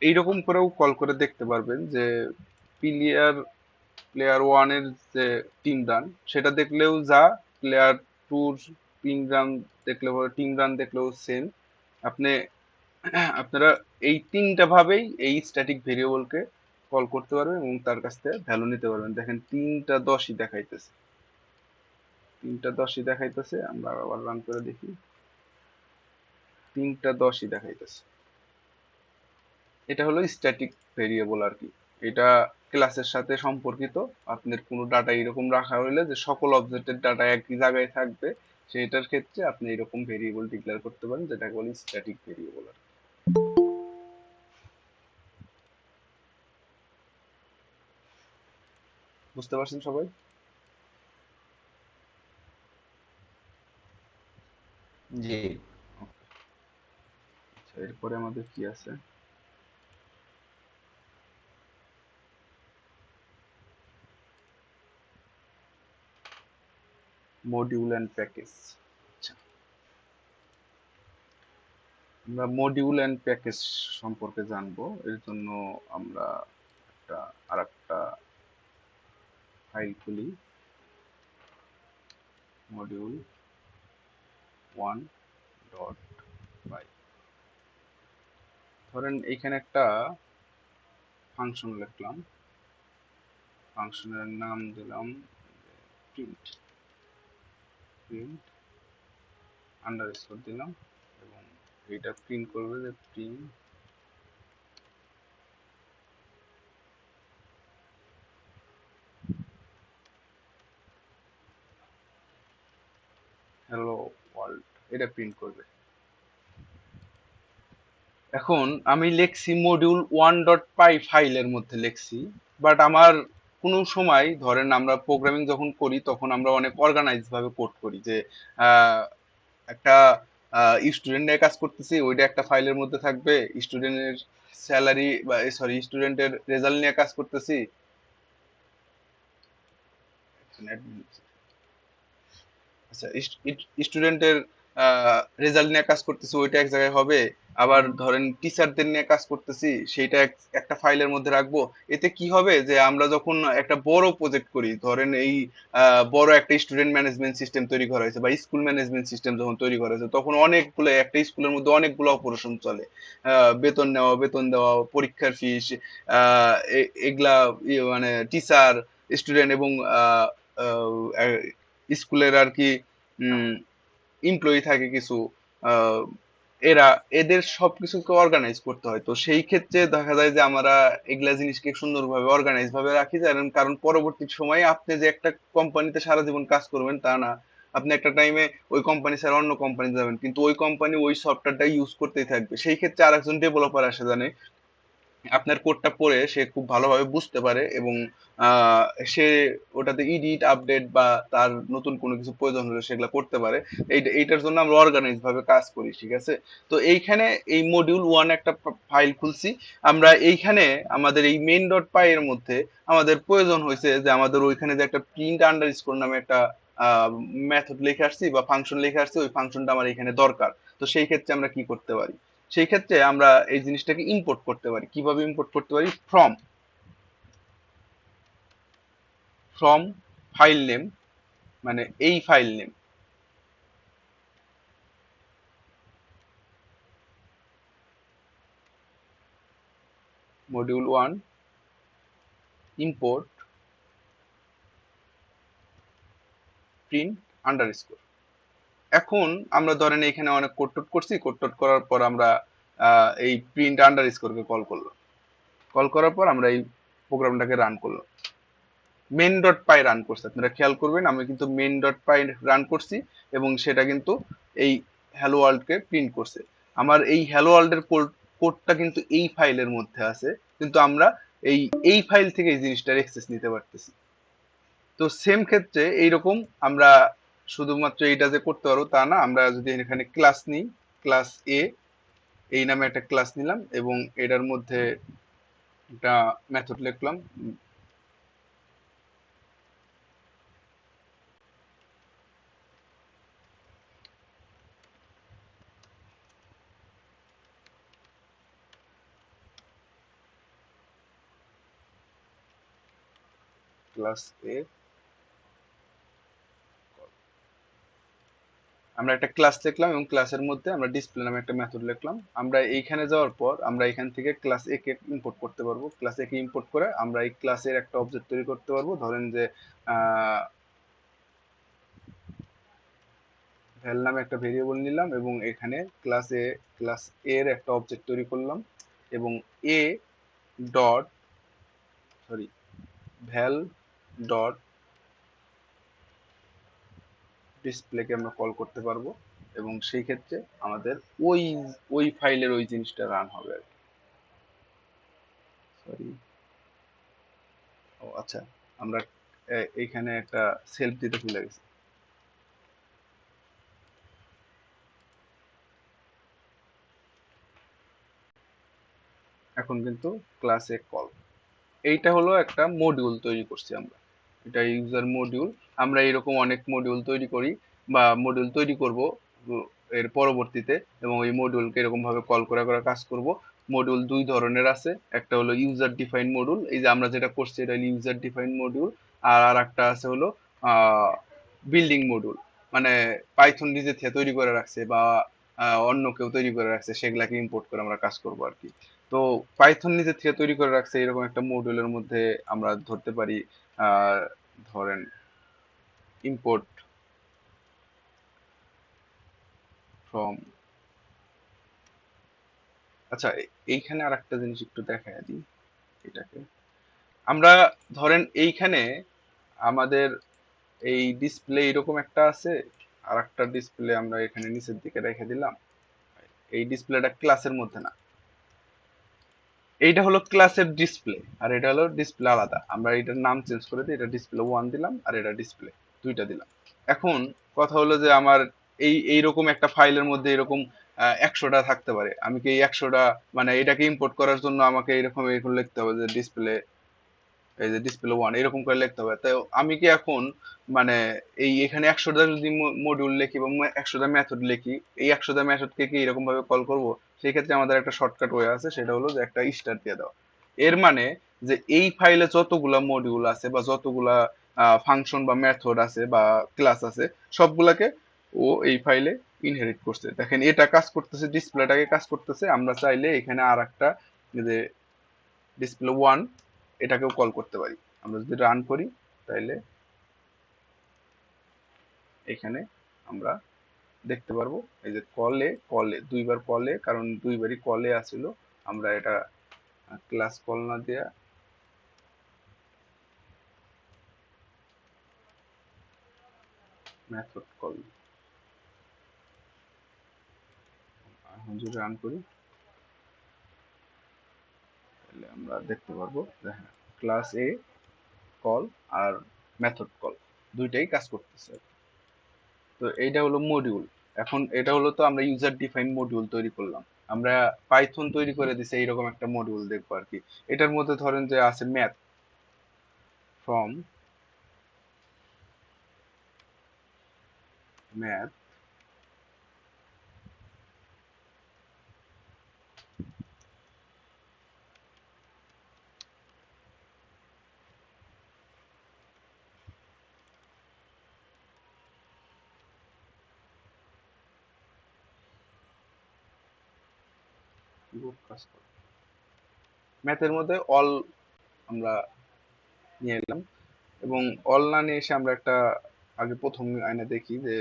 এইরকম করেও কল করে দেখতে পারবেন যে প্লেয়ার প্লেয়ার ওয়ানের যে টিম রান সেটা দেখলেও যা, প্লেয়ার টুর টিম রান দেখলে টিম রান দেখলেও সেম। আপনি আপনারা এই তিনটা ভাবেই এই স্ট্যাটিক ভেরিয়েবলকে কল করতে পারবেন এবং তার কাছ থেকে ভ্যালু নিতে পারবেন। দেখেন 3টা 10ই দেখাইতেছে, 3টা 10ই দেখাইতেছে। আমরা আবার রান করে দেখি, 3টা 10ই দেখাইতেছে। এটা হলো স্ট্যাটিক ভেরিয়েবল আর কি। এটা ক্লাসের সাথে সম্পর্কিত। আপনার কোনো ডাটা এরকম রাখা হইলে যে সকল অবজেক্টের ডাটা একই জায়গায় থাকবে, সেটার ক্ষেত্রে আপনি এরকম ভেরিয়েবল ডিক্লেয়ার করতে পারেন, যেটাকে বলি স্ট্যাটিক ভেরিয়েবল আর কি। বুঝতে পারছেন সবাই? জি। আচ্ছা, এরপরে আমাদের কি আছে? Module and package. আচ্ছা, আমরা মডিউল এন্ড প্যাকেজ সম্পর্কে জানবো। এর জন্য আমরা একটা আরেকটা ফাইল খুলি, মডিউল 1.py। ধরেন এইখানে একটা ফাংশন লিখলাম, ফাংশনের নাম দিলাম প্রিন্ট, প্রিন্ট আন্ডারস্কোর দিলাম এবং এটা প্রিন্ট করবে যে প্রিন্ট হ্যালো ওয়ার্ল্ড, এটা প্রিন্ট করবে। এখন আমি লিখছি মডিউল 1.py ফাইলের মধ্যে লিখছি, বাট আমার কোনো সময় ধরেন আমরা প্রোগ্রামিং যখন করি তখন আমরা অনেক অর্গানাইজ ভাবে কোড করি যে একটা স্টুডেন্ট নিয়ে কাজ করতেছি, ওইটা একটা ফাইলের মধ্যে থাকবে। স্টুডেন্টের স্যালারি বা সরি স্টুডেন্টের রেজাল্ট নিয়ে কাজ করতেছি, আচ্ছা স্টুডেন্টের রেজাল্ট নিয়ে কাজ করতেছি ওইটা এক জায়গায় হবে, আবার ধরেন টিচারদের নিয়ে কাজ করতেছি সেইটা একটা ফাইলের মধ্যে রাখবো। এতে কি হবে যে আমরা যখন একটা বড় প্রজেক্ট করি, ধরেন এই বড় একটা স্টুডেন্ট ম্যানেজমেন্ট সিস্টেম তৈরি করা হয়েছে বা স্কুল ম্যানেজমেন্ট সিস্টেম যখন তৈরি করা হয়েছে, তখন অনেকগুলো একটা স্কুলের মধ্যে অনেকগুলো অপারেশন চলে। বেতন নেওয়া, বেতন দেওয়া, পরীক্ষার ফিস, এগুলা মানে টিচার, স্টুডেন্ট এবং স্কুলের আর কি এমপ্লয়ি থাকে কিছু, আহ, এরা এদের সবকিছুকে অর্গানাইজ করতে হয়। তো সেই ক্ষেত্রে দেখা যায় যে আমরা এগুলা জিনিসকে সুন্দরভাবে অর্গানাইজ ভাবে রাখি, কারণ পরবর্তী সময়ে আপনি যে একটা কোম্পানিতে সারা জীবন কাজ করবেন তা না। আপনি একটা টাইমে ওই কোম্পানি ছাড়া অন্য কোম্পানিতে যাবেন, কিন্তু ওই কোম্পানি ওই সফটওয়্যারটা ইউজ করতেই থাকবে। সেই ক্ষেত্রে আরেকজন ডেভেলপার আসে জানে আপনার কোডটা পড়ে সে খুব ভালোভাবে বুঝতে পারে এবং আহ, সে ওটাতে এডিট আপডেট বা তার নতুন কোনো কিছু প্রয়োজন হলে সেগুলো করতে পারে। এইটার জন্য আমরা অর্গানাইজ ভাবে কাজ করি, ঠিক আছে? তো এইখানে এই মডিউল ওয়ান একটা ফাইল খুলছি আমরা। এইখানে আমাদের এই মেইন ডট পাই এর মধ্যে আমাদের প্রয়োজন হয়েছে যে আমাদের ওইখানে যে একটা প্রিন্ট আন্ডারস্কোর নামে একটা মেথড লিখে আসছি বা ফাংশন লিখে আসছি, ওই ফাংশনটা আমার এখানে দরকার। তো সেই ক্ষেত্রে আমরা কি করতে পারি? সেই ক্ষেত্রে আমরা এই জিনিসটাকে ইম্পোর্ট করতে পারি। কিভাবে ইম্পোর্ট করতে পারি? ফ্রম ফ্রম ফাইল নেম, মানে এই file name, module one import print underscore. এখন আমরা ধরেন এখানে অনেক কোড টোড করছি, কোড টোড করার পর আমরা এই প্রিন্ট আন্ডারস্কোরকে কল করলাম। কল করার পর আমরা এই প্রোগ্রামটাকে রান করলাম। মেন ডট পাই রান করছে, আপনারা খেয়াল করবেন আমি কিন্তু মেন ডট পাই রান করছি এবং সেটা কিন্তু এই হ্যালো ওয়ার্ল্ডকে প্রিন্ট করছে। আমার এই হ্যালো ওয়ার্ল্ডের কোডটা কিন্তু এই ফাইলের মধ্যে আছে, কিন্তু আমরা এই ফাইল থেকে এই জিনিসটার অ্যাক্সেস নিতে পারতেছি। তো সেম ক্ষেত্রে এইরকম আমরা শুধুমাত্র এইটা যে করতে পারবো তা না, আমরা যদি এখানে ক্লাস নিই, ক্লাস এ এই নামে একটা ক্লাস নিলাম এবং এটার মধ্যে একটা মেথড লিখলাম ক্লাস এ। আমরা একটা ক্লাস লিখলাম এবং ক্লাসের মধ্যে আমরা ডিসপ্লে নামে একটা মেথড লিখলাম। আমরা এইখানে যাওয়ার পর আমরা এখান থেকে ক্লাস এ কে ইম্পোর্ট করতে পারবো। ক্লাস এ কে ইম্পোর্ট করে আমরা এই ক্লাসের একটা অবজেক্ট তৈরি করতে পারবো। ধরেন যে ভ্যাল নামে একটা ভেরিয়েবল নিলাম এবং এখানে ক্লাস এর একটা অবজেক্ট তৈরি করলাম এবং a dot sorry val dot ডিসপ্লেকে আমরা কল করতে পারবো এবং সেই ক্ষেত্রে আমাদের ওই ওই ফাইলের ওই জিনিসটা রান হবে আর কি। সরি, ও আচ্ছা, আমরা এইখানে একটা সেলফ দিতে ভুলে গেছি। এখন কিন্তু ক্লাসে কল, এইটা হলো একটা মডিউল তৈরি করছি আমরা, এটা ইউজার মডিউল। আমরা এরকম অনেক মডিউল তৈরি করি বা মডিউল তৈরি করব এর পরবর্তীতে, এবং এই মডিউলকে এরকম ভাবে কল করে করে কাজ করব। মডিউল দুই ধরনের আছে, একটা হলো ইউজার ডিফাইন মডিউল, এই যে আমরা যেটা করছি এটা হলো ইউজার ডিফাইন মডিউল। আর আরেকটা আছে হলো বিল্ডিং মডিউল, মানে পাইথন নিজে থেকে তৈরি করে রাখছে বা অন্য কেউ তৈরি করে রাখছে, সেগুলাকে ইম্পোর্ট করে আমরা কাজ করব আর কি। তো পাইথন নিজে থেকে তৈরি করে রাখছে এরকম একটা মডিউলের মধ্যে আমরা ধরতে পারি আহ ধরেন ইম্পোর্ট ফ্রম। আচ্ছা, এইখানে আর একটা জিনিস একটু দেখায় দিই এটাকে। আমরা ধরেন এইখানে আমাদের এই ডিসপ্লে এরকম একটা আছে, আর একটা ডিসপ্লে আমরা এখানে নিচের দিকে রেখে দিলাম। এই ডিসপ্লেটা ক্লাসের মধ্যে না, এইটা হলো ক্লাসের ডিসপ্লে আর এটা হলো ডিসপ্লে আলাদা। আমরা এটার নাম চেঞ্জ করে দিই, এটা ডিসপ্লে ওয়ান দিলাম আর এটা ডিসপ্লে দুইটা দিলাম। এখন কথা হলো যে আমার এইরকম একটা ফাইলের মধ্যে এরকম 100টা থাকতে পারে। আমি কি এই 100টা মানে এটাকে ইম্পোর্ট করার জন্য আমাকে এরকম লিখতে হবে যে ডিসপ্লে এই যে ডিসপ্লে 1 এরকম করে লিখতে হবে। তো আমি কি এখন মানে এই এখানে 100টা যদি মডিউল লিখি বা 100টা মেথড লিখি, এই 100টা মেথডকে কি এরকম ভাবে কল করব? সেই ক্ষেত্রে আমাদের একটা শর্টকাট ওয়ে আছে, সেটা হলো যে একটা স্টার দিয়ে দেওয়া। এর মানে যে এই ফাইলে যতগুলা মডিউল আছে বা যতগুলা ফাংশন বা মেথড আছে বা ক্লাস আছে, সবগুলাকে ও এই ফাইলে ইনহেরিট করছে। দেখেন এটা কাজ করতেছে, ডিসপ্লেটাকে কাজ করতেছে। আমরা চাইলে এখানে আর একটা যে ডিসপ্লে 1 এটাকেও কল করতে পারি। আমরা যদি রান করি তাহলে এখানে আমরা দেখতে পারবো এই যে কলে কলে দুইবার কলে, কারণ দুইবারই কলে আসছিল। আমরা এটা ক্লাস কল না দিয়া মেথড কল, এখন যদি রান করি তাহলে আমরা দেখতে পারবো দেখেন ক্লাস এ কল আর মেথড কল দুইটাই কাজ করতেছে। তো এইটা হলো মডিউল। এখন এটা হলো, তো আমরা ইউজার ডিফাইন মডিউল তৈরি করলাম। আমরা পাইথন তৈরি করে দিছে এইরকম একটা মডিউল দেখবো আর কি। এটার মধ্যে ধরেন যে আছে ম্যাথ ফ্রম ম্যাথ কাজ করে ম্যাথের মধ্যে অল আমরা নিয়ে এলাম, এবং অল না নিয়ে এসে আমরা একটা আগে প্রথম আইনে দেখি যে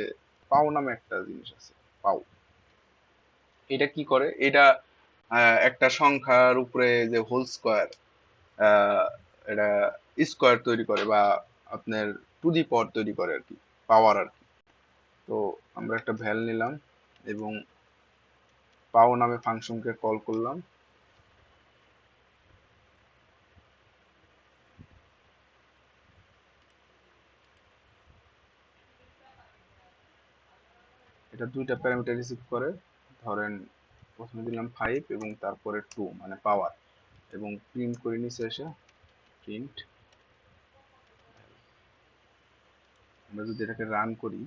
পাও নামে একটা জিনিস আছে। পাও এটা কি করে? এটা একটা সংখ্যার উপরে যে হোল স্কয়ার, এটা স্কয়ার তৈরি করে বা আপনার টু দি পাওয়ার তৈরি করে আর কি, পাওয়ার আর কি। তো আমরা একটা ভ্যাল নিলাম এবং পাও নামে ফাংশনকে কল করলাম। এটা দুইটা প্যারামিটার রিসিভ করে। ধরেন প্রথমে দিলাম 5 এবং তারপরে 2 মানে পাওয়ার, এবং প্রিন্ট করে নিচে এসে প্রিন্ট। আমরা যদি এটাকে রান করি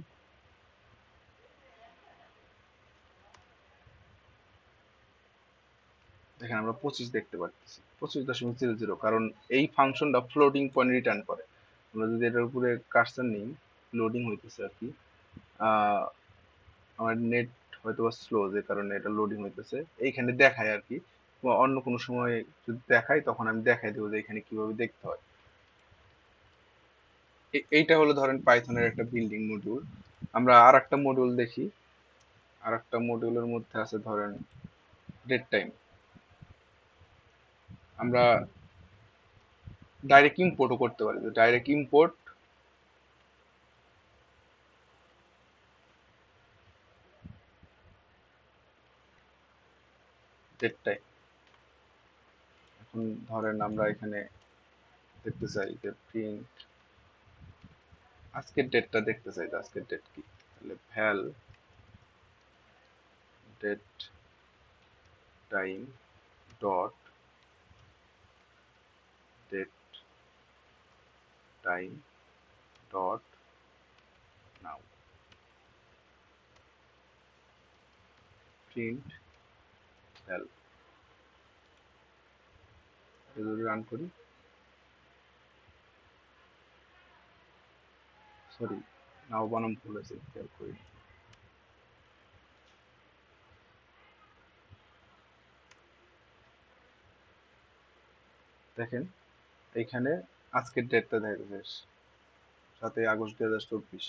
দেখেন আমরা 25 দেখতে পাচ্ছি, 25.00, কারণ এই ফাংশনটা ফ্লোটিং পয়েন্ট রিটার্ন করে। আমরা যদি এটার উপরে কার্সর নিই, লোডিং হইতেছে আর কি। আহ আমার নেট হয়তো বা স্লো, যে কারণে এটা লোডিং হইতেছে, এইখানে দেখায় আর কি। বা অন্য কোনো সময় যদি দেখাই তখন আমি দেখাই দেবো যে এখানে কিভাবে দেখতে হয়। এইটা হলো ধরেন পাইথনের একটা বিল্ডিং মডিউল। আমরা আর একটা মডিউল দেখি। আর একটা মডিউলের মধ্যে আছে ধরেন ডেট টাইম। আমরা ডাইরেক্ট ইম্পোর্টও করতে পারি, ডাইরেক্ট ইম্পোর্ট ডেট টাইম। এখন ধরেন আমরা এখানে দেখতে চাই যে প্রিন্ট আজকের ডেটটা দেখতে চাই, যে আজকের ডেট কি, তাহলে val date time dot date time dot now print val. যদি রান করি, সরি নাও বানাম ভুল হয়েছে, খেয়াল করি। দেখেন এইখানে আজকের ডেটটা দেখা যাচ্ছে 7 আগস্ট 2024,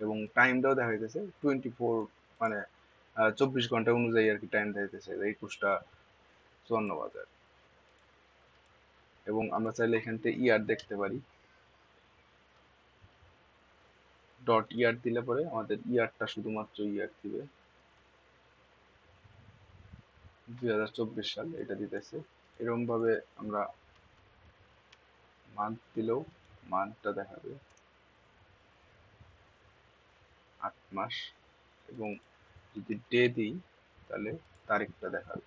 এবং টাইমটাও দেখা যাচ্ছে 24, মানে 24 ঘন্টা অনুযায়ী আর কি টাইম দেখা যাচ্ছে 21টা 54 বাজে। এবং আমরা চাইলে এখান থেকে ইয়ার দেখতে পারি, ডট ইয়ার দিলে পরে আমাদের ইয়ারটা শুধুমাত্র ইয়ার দিবে, 2024 সাল এটা দিতেছে। এরকম ভাবে আমরা মান্থ দিলেও মান্থটা দেখাবে 8 মাস, এবং যদি ডে দিই তাহলে তারিখটা দেখাবে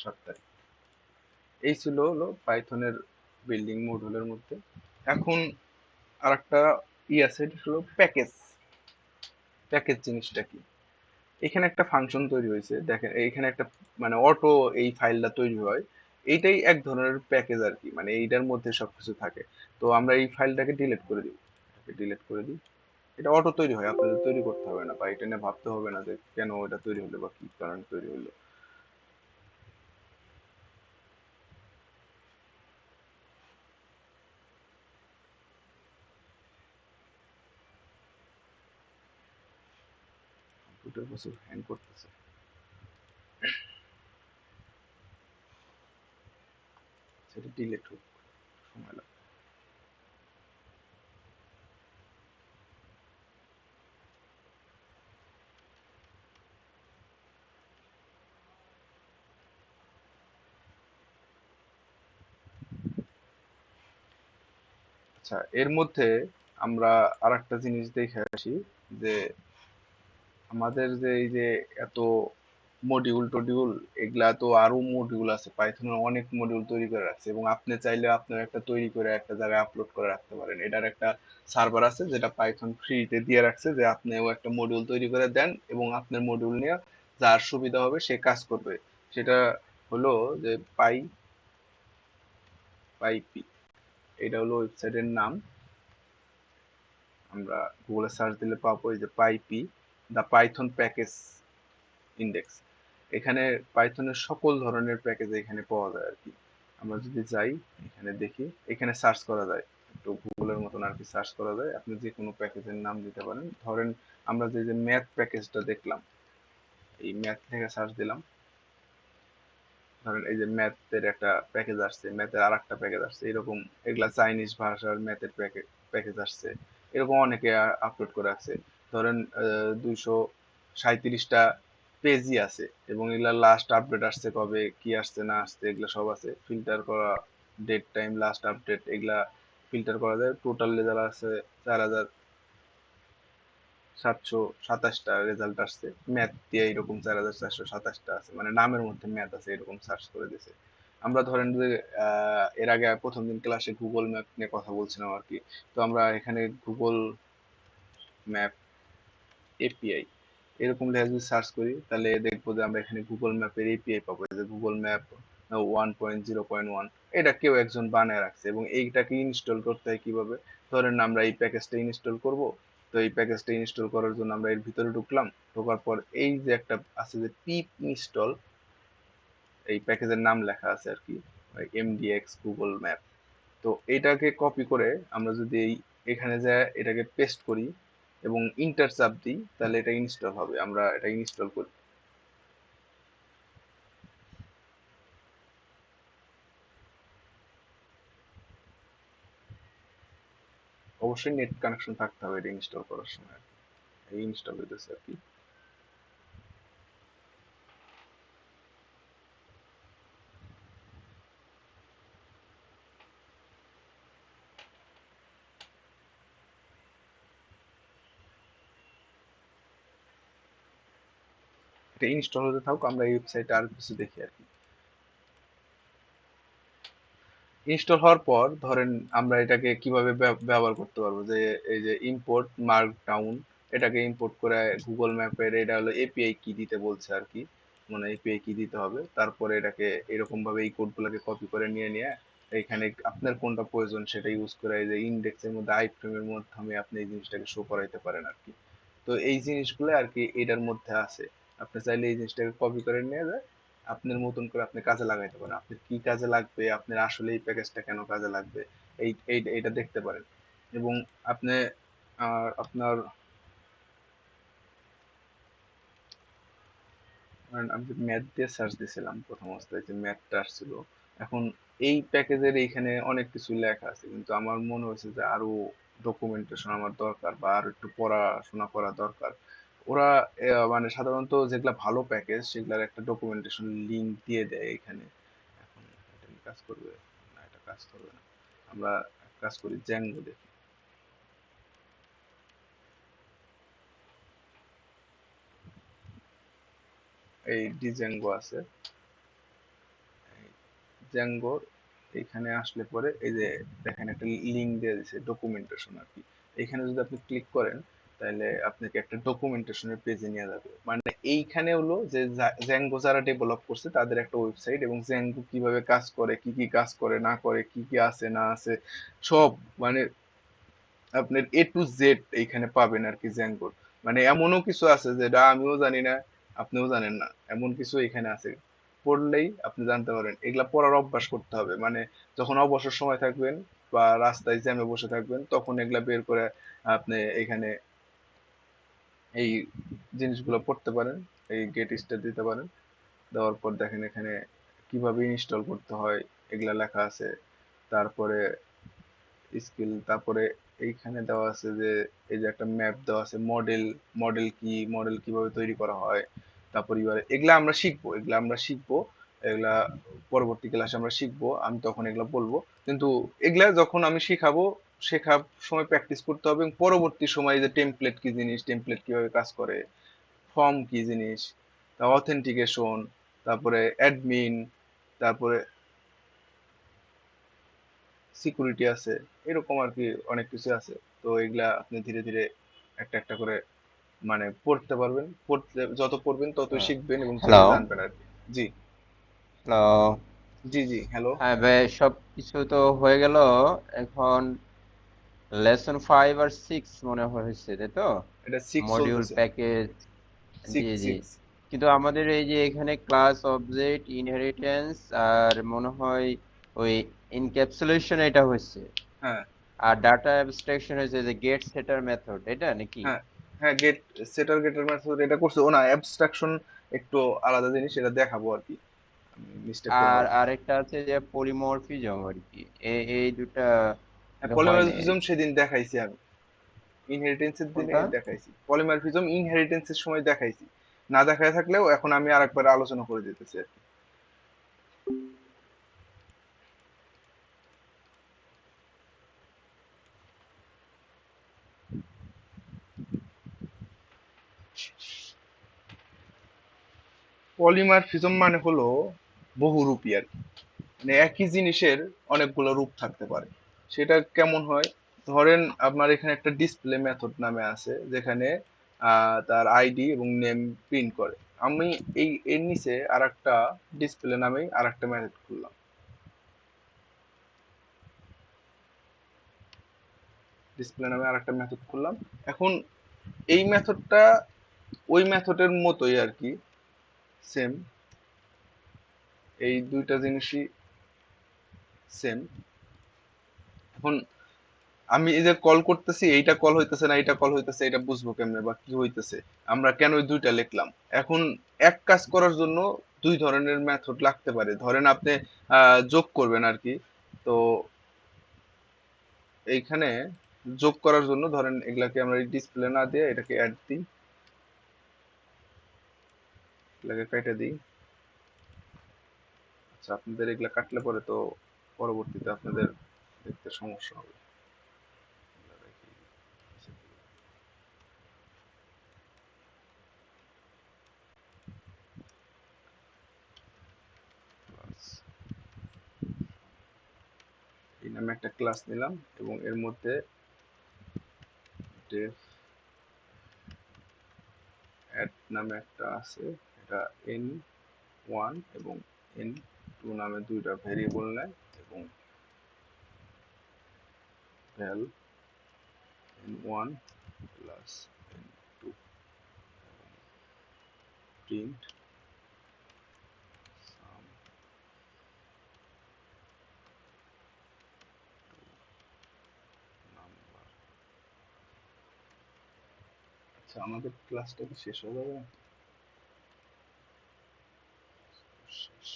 7 তারিখ। এই ছিল হলো পাইথনের বিল্ডিং মডিউলের মধ্যে। এখন আরেকটা আছে, এটা হলো প্যাকেজ। প্যাকেজ জিনিসটা কি? এখানে একটা ফাংশন তৈরি হয়েছে, দেখেন এইখানে একটা মানে অটো এই ফাইলটা তৈরি হয়। এইটাই এক ধরনের প্যাকেজ আর কি, মানে এইটার মধ্যে সবকিছু থাকে। তো আমরা এই ফাইলটাকে ডিলিট করে দিব, ডিলিট করে দিই। এটা অটো তৈরি হয়, আপনাদের তৈরি করতে হবে না, বা এটা নিয়ে ভাবতে হবে না যে কেন এটা তৈরি হলো বা কি কারণে তৈরি হলো। কম্পিউটার প্রচুর হ্যাং করতেছে। সেটা ডিলিট হোক, সময় লাগবে। আচ্ছা, এর মধ্যে আমরা আরেকটা জিনিস দেখে আসি, যে আমাদের যে এই যে এত মডিউল টডিউল, এগুলা তো আরো মডিউল আছে, পাইথনের অনেক মডিউল তৈরি করে রাখছে, এবং আপনি চাইলে আপনার একটা তৈরি করে একটা জায়গায় আপলোড করে রাখতে পারেন। এটার একটা সার্ভার আছে যেটা পাইথন ফ্রিতে দিয়ে রাখছে, যে আপনিও একটা মডিউল তৈরি করে দেন এবং আপনার মডিউল নিয়ে যার সুবিধা হবে সে কাজ করবে। সেটা হলো যে পাইপি, এটা হলো ওয়েবসাইটের নাম। আমরা গুগলে সার্চ দিলে পাবো এই যে পাইপি, দা পাইথন প্যাকেজ ইন্ডেক্স। এখানে পাইথনের সকল ধরনের প্যাকেজ এখানে পাওয়া যায় আর কি। আমরা যদি যাই এখানে দেখি, এখানে সার্চ করা যায়, একটু গুগলের মতন আর কি সার্চ করা যায়। আপনি যে কোনো প্যাকেজের নাম দিতে পারেন। ধরেন আমরা যে যে ম্যাথ প্যাকেজটা দেখলাম, এই ম্যাথ থেকে সার্চ দিলাম। ধরেন এই যে ম্যাথের একটা প্যাকেজ আসছে, ম্যাথের আর একটা প্যাকেজ আসছে, এরকম এগুলা চাইনিজ ভাষার ম্যাথের প্যাকেজ আসছে, এরকম অনেকে আপলোড করে আছে। ধরেন 237টা পেজই আছে, এবং এগুলা লাস্ট আপডেট আসছে কবে, কি আসছে না আসছে এগুলা সব আছে। ফিল্টার করা, ডেট টাইম, লাস্ট আপডেট, এগুলা ফিল্টার করা যায়। টোটাল রেজাল্ট আছে 4727টা রেজাল্ট আসছে। ম্যাথ দিয়ে এরকম 4427টা আছে, মানে নামের মধ্যে ম্যাথ আছে, এরকম সার্চ করে দিছে। আমরা ধরেন যে এর আগে প্রথম দিন ক্লাসে গুগল ম্যাপ নিয়ে কথা বলছিলাম আর কি। তো আমরা এখানে গুগল ম্যাপ এপিআই এরকম লেখা যদি সার্চ করি, তাহলে দেখবো যে আমরা এখানে গুগল ম্যাপের এপিআই পাবো, যে গুগল ম্যাপ 1.0.1। এটা কেউ একজন বানায় রাখছে, এবং এইটাকে ইনস্টল করতে হয় কিভাবে? ধরেন আমরা এই প্যাকেজটা ইনস্টল করব। তো এই প্যাকেজটা ইনস্টল করার জন্য আমরা এর ভিতরে ঢুকলাম। ঢোকার পর এই যে একটা আছে যে পিপ ইনস্টল, এই প্যাকেজের নাম লেখা আছে আর কি, এমডিএক্স গুগল ম্যাপ। তো এটাকে কপি করে আমরা যদি এখানে যায় এটাকে পেস্ট করি এবং ইন্টার চাপ দিই, তাহলে এটা ইনস্টল হবে। আমরা এটা ইনস্টল করি। অবশ্যই নেট কানেকশন থাকতে হবে এটা ইনস্টল করার সময় আর কি। এই ইনস্টল হইতেছে আর কি। এটা ইনস্টল হতে থাকুক, আমরা এই ওয়েবসাইটে আর কিছু দেখি আর কি। ইনস্টল হওয়ার পর ধরেন আমরা এটাকে কিভাবে ব্যবহার করতে পারবো, যে এই যে ইম্পোর্ট মার্কডাউন, এটাকে ইম্পোর্ট করে গুগল ম্যাপের এটা হলো এপিআই কি দিতে বলছে আর কি, মানে এপিআই কি দিতে হবে। তারপরে এটাকে এরকম ভাবে এই কোডগুলোকে কপি করে নিয়ে নিয়ে এখানে আপনার কোনটা প্রয়োজন সেটা ইউজ করে এই যে ইন্ডেক্সের মধ্যে আই ফ্রেমের মাধ্যমে আপনি এই জিনিসটাকে শো করাইতে পারেন আর কি। তো এই জিনিসগুলো আর কি এটার মধ্যে আছে। আপনি চাইলে এই জিনিসটাকে কপি করে নিয়ে যায় আপনার মতন করে আপনি কাজে লাগাইতে পারেন। আপনার কি কাজে লাগবে, আপনার আসলে এই প্যাকেজটা কেন কাজে লাগবে, এইটা দেখতে পারেন। এবং আপনি আপনার আমি ম্যাথ দিয়ে সার্চ দিয়েছিলাম প্রথম অবস্থায়, যে ম্যাথটা আসছিল। এখন এই প্যাকেজের এইখানে অনেক কিছু লেখা আছে, কিন্তু আমার মনে হয়েছে যে আরো ডকুমেন্টেশন আমার দরকার, বা আর একটু পড়াশোনা করা দরকার। ওরা মানে সাধারণত যেগুলা ভালো প্যাকেজ সেগুলার একটা ডকুমেন্টেশন লিংক দিয়ে দেয় এখানে। এখন এটা নিয়ে কাজ করবে না, এটা কাজ করবে না। আমরা এক কাজ করি, জ্যাঙ্গো দেখি। এই ডিজ্যাঙ্গো আছে, জ্যাঙ্গো এখানে আসলে পরে এই যে দেখেন একটা লিঙ্ক দিয়ে দিছে ডকুমেন্টেশন আর কি। এখানে যদি আপনি ক্লিক করেন তাহলে আপনাকে একটা ডকুমেন্টেশনের পেজে নিয়ে যাবে। মানে এইখানে হলো যে জ্যাঙ্গো যারা ডেভেলপ করছে তাদের একটা ওয়েবসাইট, এবং জ্যাঙ্গো কিভাবে কাজ করে, কি কি কাজ করে না করে, কি কি আছে না আছে সব, মানে আপনার এ টু জেড এইখানে পাবেন আর কি জ্যাঙ্গোর। মানে এমনও কিছু আছে যেটা আমিও জানি না, আপনিও জানেন না, এমন কিছু এখানে আছে। পড়লেই আপনি জানতে পারেন। এগুলা পড়ার অভ্যাস করতে হবে, মানে যখন অবসর সময় থাকবেন বা রাস্তায় জ্যামে বসে থাকবেন তখন এগুলা বের করে আপনি এখানে এই জিনিসগুলো পড়তে পারেন, এই গেট স্টার্ট দিতে পারেন। দেওয়ার পর দেখেন এখানে কিভাবে ইনস্টল করতে হয় এগুলা লেখা আছে। তারপরে স্কিল, তারপরে এইখানে দেওয়া আছে যে এই যে একটা ম্যাপ দেওয়া আছে, মডেল, মডেল কি, মডেল কিভাবে তৈরি করা হয়। তারপর এবারে এগুলা আমরা শিখবো, এগুলা পরবর্তী ক্লাসে আমরা শিখবো, আমি তখন এগুলা বলবো। কিন্তু এগুলা যখন আমি শিখাবো, শেখার সময় প্র্যাকটিস করতে হবে, এবং পরবর্তী সময় যে টেমপ্লেট কি জিনিস, টেমপ্লেট কিভাবে কাজ করে, ফর্ম কি জিনিস, অথেন্টিকেশন, তারপরে অ্যাডমিন, তারপরে সিকিউরিটি আছে, এরকম আর কি অনেক কিছু আছে। তো এগুলা আপনি ধীরে ধীরে একটা একটা করে মানে পড়তে পারবেন, পড়তে যত পড়বেন ততই শিখবেন এবং হ্যালো জানবেন আর কি। জি, হ্যালো। জি, জি, হ্যালো। হ্যাঁ ভাই, সবকিছু তো হয়ে গেল। এখন লেসন 5 আর 6 মনে হয়েছে, তাই তো? এটা সিক্স মডিউল চলতেছে। প্যাকেজ। জি সিক্স, জি। সিক্স। কিন্তু আমাদের এই যে এখানে ক্লাস অবজেক্ট ইনহেরিটেন্স আর মনে হয় ওই এনক্যাপসুলেশন এটা হয়েছে, হ্যাঁ, আর ডাটা অ্যাবস্ট্রাকশন হয়েছে যে গেট সেটার মেথড, এটা নাকি? হ্যাঁ, হ্যাঁ, গেট সেটার, গেটের মেথড এটা করছে ও না, অ্যাবস্ট্রাকশন একটু আলাদা জিনিস, এটা দেখাবো আর কি, আমি মিস্টেক করে আর ফেলছি। আরেকটা আছে যে পলিমরফিজম আর কি, এই দুটা হ্যাঁ, কিন্তু হয় নাই। পলিমরফিজম সেদিন দেখাইছি আমি, ইনহেরিটেন্সের দিনে কোনটা? দেখাইছি। পলিমরফিজম ইনহেরিটেন্সের সময় দেখাইছি, না দেখায় থাকলেও এখন আমি আরেকবার আলোচনা করে দিতেছি আর কি। পলিমরফিজম মানে হলো বহুরূপী আর কি। মানে একই জিনিসের অনেকগুলো রূপ থাকতে পারে। সেটা কেমন হয়? ধরেন আপনার এখানে একটা ডিসপ্লে মেথড নামে আছে, যেখানে তার আইডি এবং নেম প্রিন্ট করে। আমি এই এর নিচে আর একটা ডিসপ্লে নামেই আর একটা মেথড খুললাম, ডিসপ্লে নামে আর একটা মেথড খুললাম। এখন এই মেথডটা ওই মেথডের মতোই আর কি, সেম, এই দুইটা জিনিসই সেম। এখন আমি এই যে কল করতেছি, এইটা কল হইতেছে না এইটা কল হইতেছে, এটা বুঝবো কেমনে বা কি হইতেছে, আমরা কেন ওই দুইটা লিখলাম? এখন এক কাজ করার জন্য দুই ধরনের মেথড লাগতে পারে। ধরেন আপনি যোগ করবেন আর কি, তো এইখানে যোগ করার জন্য ধরেন এগুলাকে আমরা ডিসপ্লে না দিয়ে এটাকে অ্যাড দিই, এগুলাকে কেটে দিই। আচ্ছা, আপনাদের এগুলা কাটলে পরে তো পরবর্তীতে আপনাদের দেখতে সমস্যা হবে। এই নামে একটা ক্লাস নিলাম এবং এর মধ্যে def add নামে একটা আছে, এটা n1 এবং n2 নামে দুইটা ভেরিয়েবল নেয়, এবং val n1 plus n2 print sum number. আচ্ছা, আমাদের ক্লাসটা কি শেষ হয়ে যাবে? শেষ।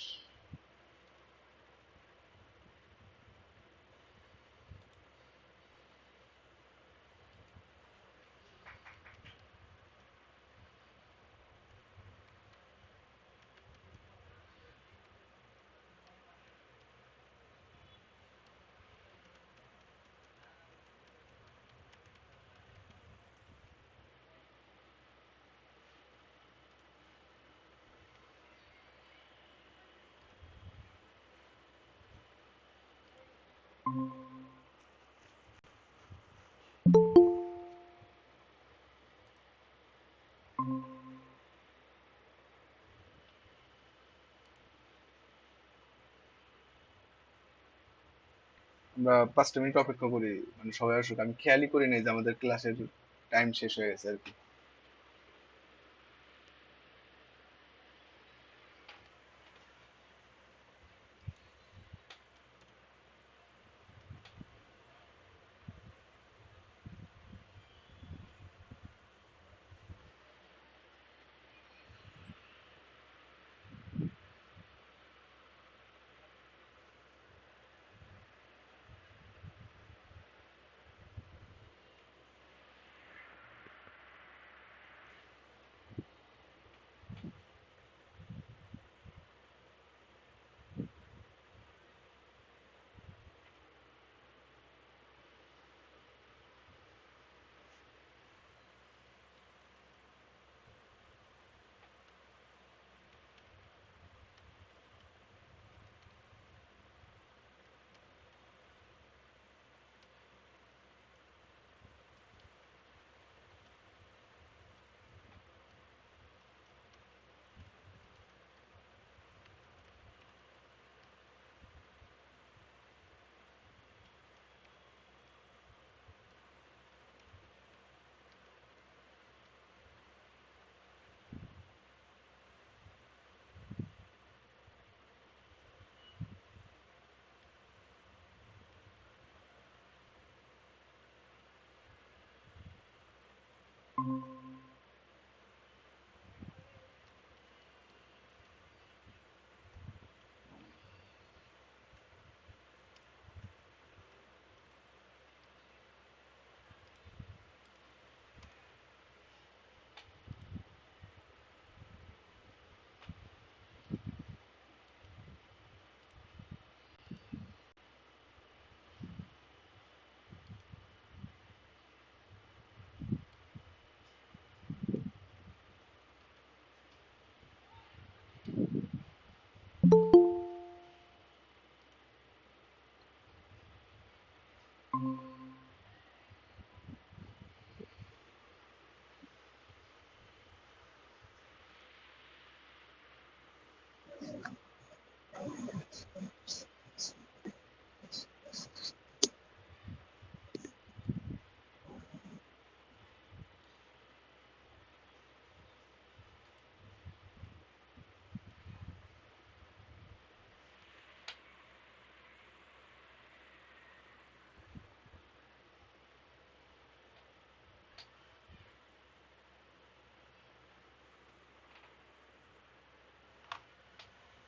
আমরা 5টা মিনিট অপেক্ষা করি, মানে সবাই আসুক। আমি খেয়ালই করি নাই যে আমাদের ক্লাসের টাইম শেষ হয়ে গেছে আর কি।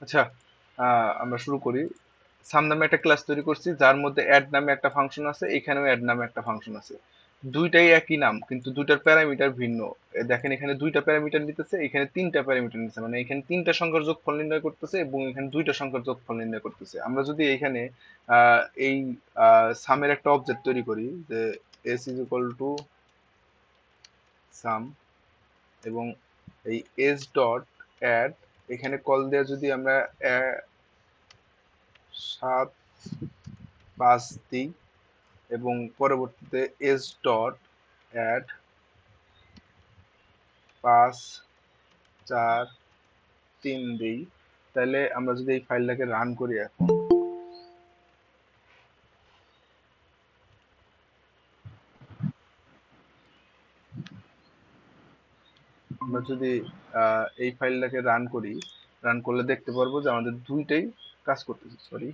আচ্ছা, আমরা শুরু করি। সাম নামে একটা ক্লাস তৈরি করছি, যার মধ্যে অ্যাড নামে একটা ফাংশন আছে, এখানেও অ্যাড নামে একটা ফাংশন আছে। দুইটাই একই নাম, কিন্তু দুইটার প্যারামিটার ভিন্ন। দেখেন এখানে দুইটা প্যারামিটার নিতেছে, এখানে তিনটা প্যারামিটার নিতেছে, মানে এখানে তিনটা সংখ্যার যোগফল নির্ণয় করতেছে এবং এখানে দুইটা সংখ্যার যোগফল নির্ণয় করতেছে। আমরা যদি এখানে এই সামের একটা অবজেক্ট তৈরি করি, যে S is equal to some, এবং এই এস ডট অ্যাড, এখানে কল দিয়ে যদি আমরা 7 5 দিই এবং পরবর্তীতে এস ডট অ্যাড 5 4 3 দিই, তাহলে আমরা যদি এই ফাইলটাকে রান করি, এখন আমরা যদি এই ফাইলটাকে রান করি, রান করলে দেখতে পারবো যে আমাদের দুইটাই কাজ করতেছে। সরি,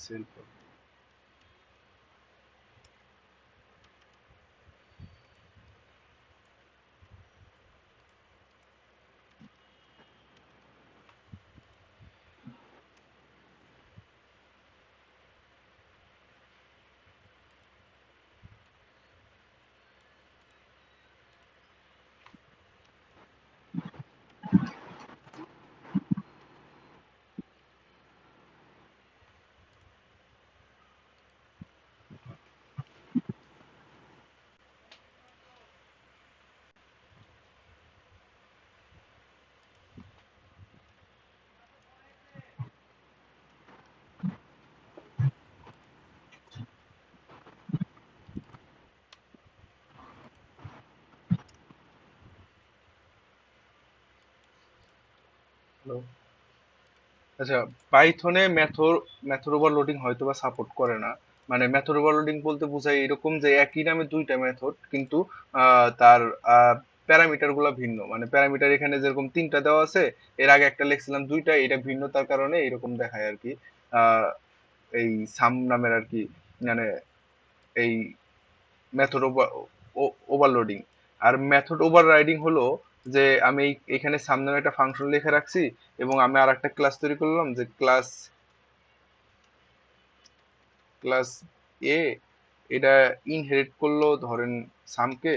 সেল করব। হ্যালো। আচ্ছা, পাইথনে মেথড ওভারলোডিং হয়তো বা সাপোর্ট করে না। মানে মেথড ওভারলোডিং বলতে বোঝায় এরকম যে একই নামে দুইটা মেথড, কিন্তু তার প্যারামিটার গুলা ভিন্ন। মানে প্যারামিটার এখানে যেরকম তিনটা দেওয়া আছে, এর আগে একটা লিখছিলাম দুইটা, এটা ভিন্নতার কারণে এরকম দেখায় আর কি। আহ, এই সাম নামের আর কি, মানে এই মেথড ওভারলোডিং। আর মেথড ওভাররাইডিং হলো যে আমি এখানে সামনে একটা ফাংশন লিখে রাখছি, এবং আমি আর একটা ক্লাস তৈরি করলাম যে ক্লাস এ, এটা ইনহেরিট করলো ধরেন সামকে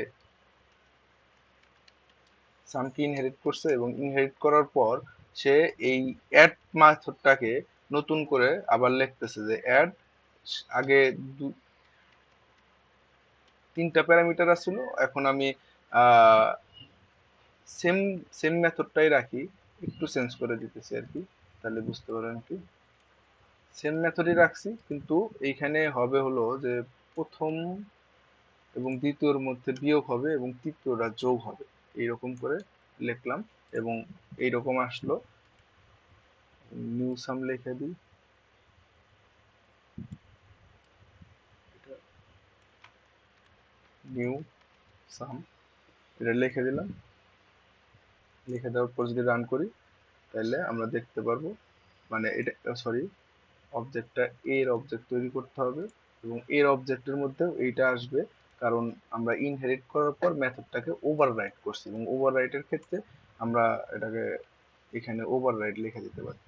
সামকে ইনহেরিট করছে, এবং ইনহেরিট করার পর সে এই অ্যাড মেথডটাকে নতুন করে আবার লিখতেছে যে অ্যাড, আগে তিনটা প্যারামিটার আসছিল, এখন আমি সেম সেম মেথডটাই রাখি, একটু চেঞ্জ করে দিতেছি আর কি, তাহলে বুঝতে পারেন কি। সেম মেথডই রাখছি, কিন্তু এইখানে হবে হলো যে প্রথম এবং দ্বিতীয়র মধ্যে বিয়োগ হবে এবং তৃতীয়টা যোগ হবে, এইরকম করে লিখলাম, এবং এইরকম আসলো। নিউ সাম লিখে দিই, নিউ সাম, এটা লিখে দিলাম। লিখে দেওয়ার পর যদি রান করি, তাহলে আমরা দেখতে পারবো, মানে এটা, সরি, অবজেক্টটা এর অবজেক্ট তৈরি করতে হবে, এবং এর অবজেক্টের মধ্যেও এইটা আসবে, কারণ আমরা ইনহেরিট করার পর মেথডটাকে ওভাররাইট করছি, এবং ওভাররাইটের ক্ষেত্রে আমরা এটাকে এখানে ওভাররাইট লিখে দিতে পারি।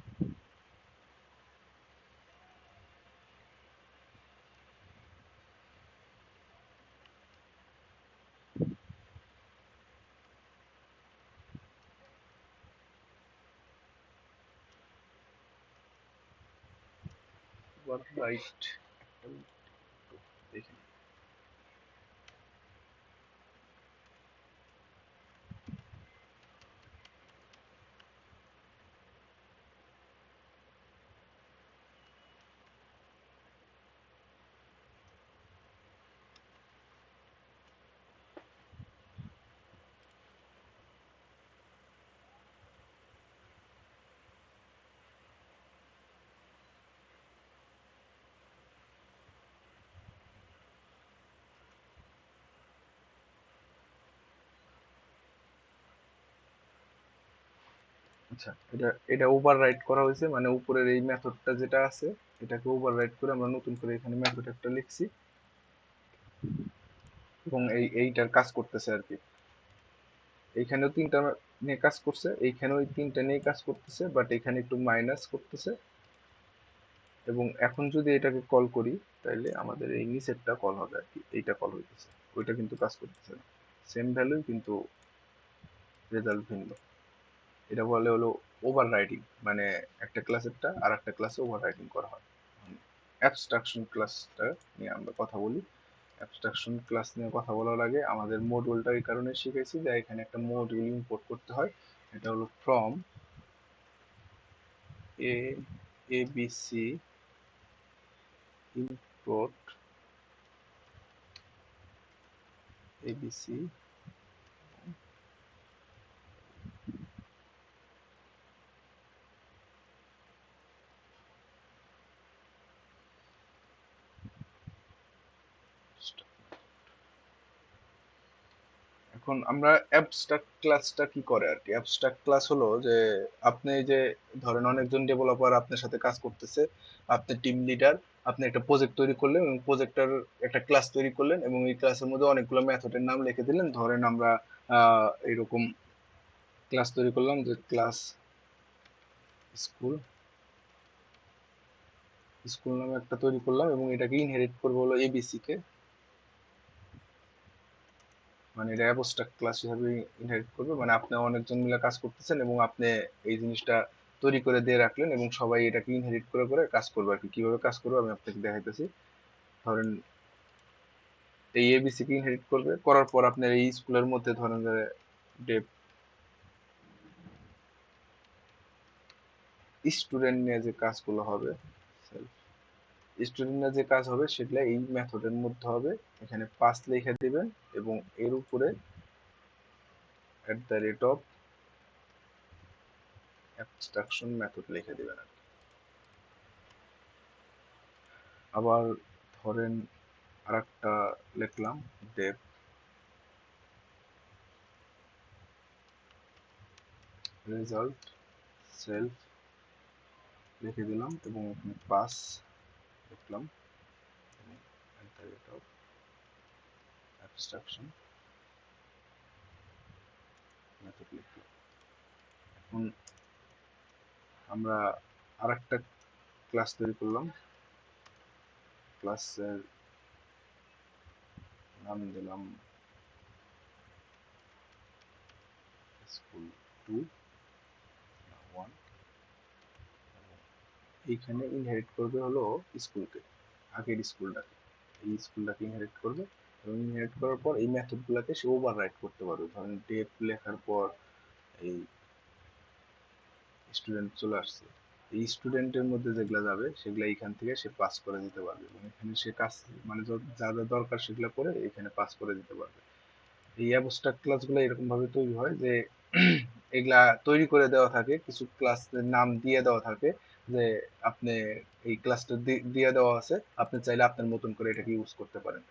ওভাররাইট, দেখি। আচ্ছা, এটা এটা ওভাররাইট করা হয়েছে, মানে উপরের এই মেথডটা যেটা আছে, এটাকে ওভাররাইট করে আমরা নতুন করে এখানে মেথড একটা লিখছি, এবং এইটার কাজ করতেছে আর কি। এইখানেও তিনটা নিয়ে কাজ করছে, এইখানেও এই তিনটা নিয়ে কাজ করতেছে, বাট এখানে একটু মাইনাস করতেছে। এবং এখন যদি এটাকে কল করি, তাহলে আমাদের এই নিচেরটা কল হবে আর কি, এইটা কল হইতেছে, ওইটা কিন্তু কাজ করতেছে না। সেম ভ্যালু কিন্তু রেজাল্ট ভিন্ন। এটা বলে হলো ওভাররাইডিং, মানে একটা ক্লাসেরটা আর একটা ক্লাসে ওভাররাইডিং করা হয়। অ্যাবস্ট্রাকশন ক্লাসটা নিয়ে আমরা কথা বলি। অ্যাবস্ট্রাকশন ক্লাস নিয়ে কথা বলার আগে আমাদের মডিউলটা এই কারণে শিখেছি যে এখানে একটা মডিউল ইম্পোর্ট করতে হয়, এটা হলো ফ্রম এবিসি ইম্পোর্ট এবিসি, এখন আমরা অ্যাবস্ট্রাক্ট ক্লাসটা কি করে আর কি। অ্যাবস্ট্রাক্ট ক্লাস হলো যে আপনি যে ধরেন অনেকজন ডেভেলপার আপনার সাথে কাজ করতেছে, আপনি টিম লিডার, আপনি একটা প্রজেক্ট তৈরি করলেন এবং প্রজেক্টটার একটা ক্লাস তৈরি করলেন এবং এই ক্লাসের মধ্যে অনেকগুলো মেথডের নাম লিখে দিলেন। ধরেন আমরা এরকম ক্লাস তৈরি করলাম যে ক্লাস স্কুল, স্কুল নামে একটা তৈরি করলাম এবং এটাকে ইনহেরিট করবো হলো এবিসি কে, মানে এটা অ্যাবস্ট্রাক্ট ক্লাস হিসেবে ইনহেরিট করবে। মানে আপনি অনেকজন মিলে কাজ করতেছেন এবং আপনি এই জিনিসটা তৈরি করে দিয়ে রাখলেন এবং সবাই এটাকে ইনহেরিট করে করে কাজ করবে আর কি। কিভাবে কাজ করবে আমি আপনাকে দেখাইতেছি। ধরেন এই এবিসি কে ইনহেরিট করবে, করার পর আপনার এই স্কুলের মধ্যে ধরেন যে ডেভ স্টুডেন্ট নিয়ে যে কাজগুলো হবে, স্টুডেন্ট নিয়ে যে কাজ হবে সেগুলা এই মেথডের মধ্যে হবে। এখানে পাস লিখে দিবেন এবং এর উপরে @of অ্যাবস্ট্রাকশন মেথড লিখে দিবেন আর কি। আবার ধরেন আরেকটা লিখলাম ডেভ রেজাল্ট সেলফ লিখে দিলাম এবং এখানে পাস লিখলাম এবং @of অ্যাবস্ট্রাকশন মেথড লিখলাম। এখন আমরা আরেকটা ক্লাস তৈরি করলাম, ক্লাসের নাম দিলাম স্কুল 2 1। এইখানে ইনহেরিট করবে হলো স্কুলকে, আগের স্কুলটাকে, এই স্কুলটাকে ইনহেরিট করবে এবং ইনহেরিট করার পর এই মেথডগুলোকে সে ওভাররাইট করতে পারবে। ধরেন ডেপ লেখার পর এই স্টুডেন্ট চলে আসছে, এই স্টুডেন্টের মধ্যে যেগুলা যাবে সেগুলা এখান থেকে সে পাস করে দিতে পারবে এবং এখানে সে কাজ মানে যা যা দরকার সেগুলো করে এখানে পাস করে দিতে পারবে। এই অ্যাবস্ট্রাক্ট ক্লাসগুলো এরকম ভাবে তৈরি হয় যে এগুলা তৈরি করে দেওয়া থাকে, কিছু ক্লাসের নাম দিয়ে দেওয়া থাকে যে আপনি এই ক্লাসটা দিয়ে দেওয়া আছে, আপনি চাইলে আপনার মতন করে এটাকে ইউজ করতে পারেন।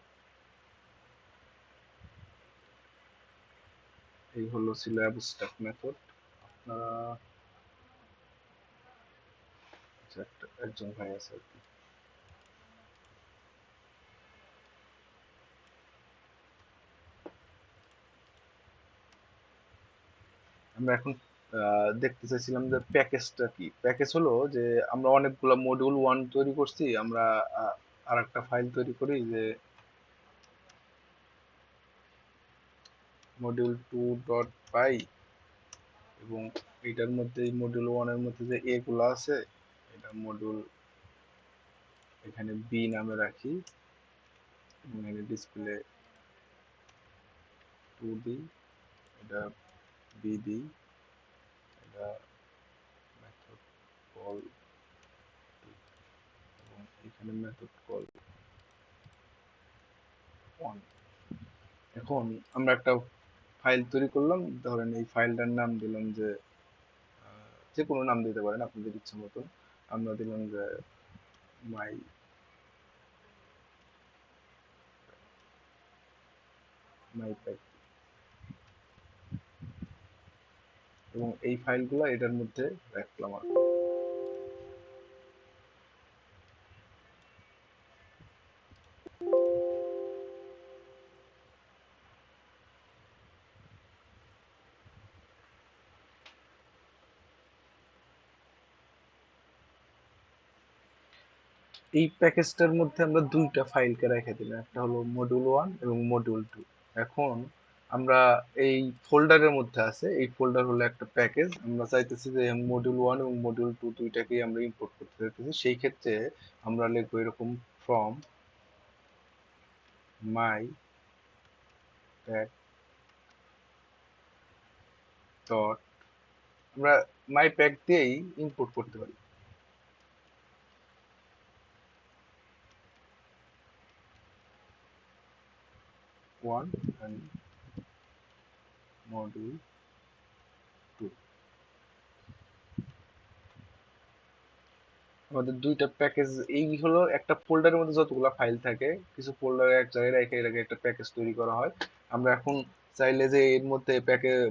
এই হলো ছিল অ্যাবস্ট্রাক্ট মেথড। আপনারা আচ্ছা, একজন ভাই আছে আর কি। আমরা এখন দেখতে চাইছিলাম যে প্যাকেজটা কি। প্যাকেজ হলো যে আমরা অনেকগুলো মডিউল 1 তৈরি করছি, আমরা আর একটা ফাইল তৈরি করি যে মডিউল 2.py এবং এটার মধ্যে এই মডিউল 1 এর মধ্যে যে এ গুলো আছে এটা মডিউল এখানে বি নামে রাখি এবং এখানে ডিসপ্লে 2 দিই, এটা বি দিই, এটা মেথড কল এবং এখানে মেথড কল 1। এখন আমরা একটা ফাইল তৈরি করলাম, ধরেন এই ফাইলটার নাম দিলাম যে যে কোনো নাম দিতে পারেন আপনাদের ইচ্ছা মতো। আমরা দিলাম যে মাই মাই প্যাক এবং এই ফাইলগুলো এটার মধ্যে রাখলাম আর কি। এই প্যাকেজটার মধ্যে আমরা দুইটা ফাইলকে রেখে দিলাম, একটা হলো মডিউল 1 এবং মডিউল 2। এখন আমরা এই ফোল্ডারের মধ্যে আছে, এই ফোল্ডার হলো একটা প্যাকেজ, আমরা চাইতেছি যে মডিউল 1 এবং মডিউল 2 দুইটাকেই আমরা ইম্পোর্ট করতে চাইতেছি। সেই ক্ষেত্রে আমরা লিখবো এরকম ফ্রম মাই প্যাক ডট, আমরা মাই প্যাক দিয়েই ইম্পোর্ট করতে পারি। ওয়ান অ্যান্ড মডিউল 2, আমাদের দুইটা প্যাকেজ। এই হলো একটা ফোল্ডারের মধ্যে যতগুলো ফাইল থাকে, কিছু ফোল্ডারে এক জায়গায় রেখে রেখে একটা প্যাকেজ তৈরি করা হয়। আমরা এখন চাইলে যে এর মধ্যে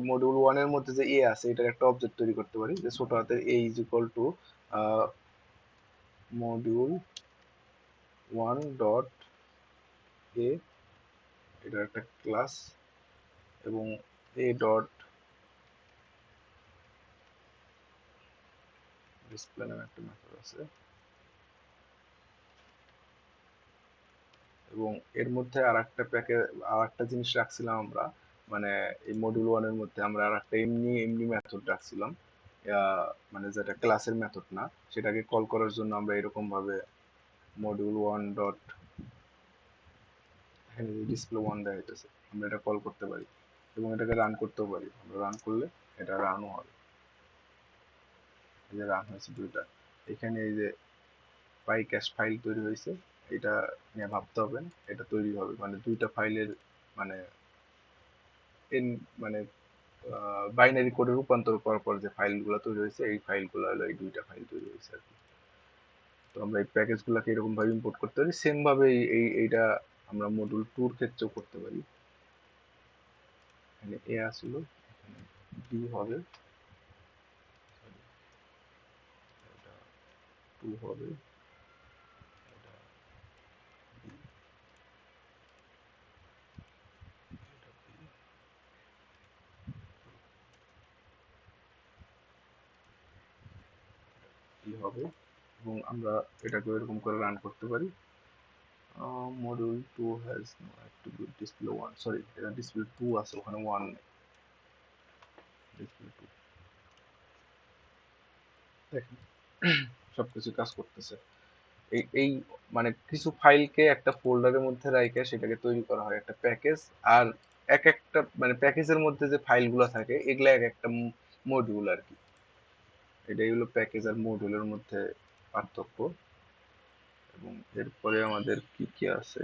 মডিউল 1 এর মধ্যে যে এ আছে এটার একটা অবজেক্ট তৈরি করতে পারি, যে ছোট হাতের a is equal to module 1 dot A, এটার একটা ক্লাস, এবং a ডট ডিসপ্লে নামে একটা মেথড আছে, এবং এর মধ্যে আর একটা জিনিস রাখছিলাম আমরা, মানে এই মডিউল 1 এর মধ্যে আমরা আর একটা এমনি এমনি মেথড রাখছিলাম, মানে যেটা ক্লাসের মেথড না, সেটাকে কল করার জন্য আমরা এরকম ভাবে মডিউল 1 ডট, এখানে ডিসপ্লে 1 দেখাইতেছে, আমরা এটা কল করতে পারি এবং এটাকে রান করতেও পারি। আমরা রান করলে এটা রানও হবে। এই যে রান হয়েছে দুইটা, এখানে এই যে পাই ক্যাশ ফাইল তৈরি হয়েছে, এটা নিয়ে ভাবতে হবে, এটা তৈরি হবে মানে দুইটা ফাইলের মানে ইন মানে বাইনারি কোডে রূপান্তর করার পর যে ফাইলগুলো তৈরি হয়েছে, এই ফাইলগুলো হলো এই দুইটা ফাইল তৈরি হয়েছে আর কি। তো আমরা এই প্যাকেজগুলোকে এরকম ভাবে ইম্পোর্ট করতে পারি, সেম ভাবে এইটা আমরা মডিউল 2 এর ক্ষেত্রেও করতে পারি। এখানে এ আসলো, এখানে বি হবে, এটা 2 হবে, এটা বি, এটা বি, বি হবে, এবং আমরা এটাকে এরকম করে রান করতে পারি। Module 2 has no attribute display 1, sorry এটা ডিসপ্লে 2 আছে, ওখানে 1 নেই, ডিসপ্লে 2। দেখেন সবকিছু কাজ করতেছে। এই এই মানে কিছু ফাইলকে একটা ফোল্ডারের মধ্যে রাখে সেটাকে তৈরি করা হয় একটা প্যাকেজ, আর এক একটা মানে প্যাকেজের মধ্যে যে ফাইলগুলো থাকে এগুলা এক একটা মডিউল আর কি। এটাই হলো প্যাকেজ আর মডিউলের মধ্যে পার্থক্য। এবং এরপরে আমাদের কি কি আছে,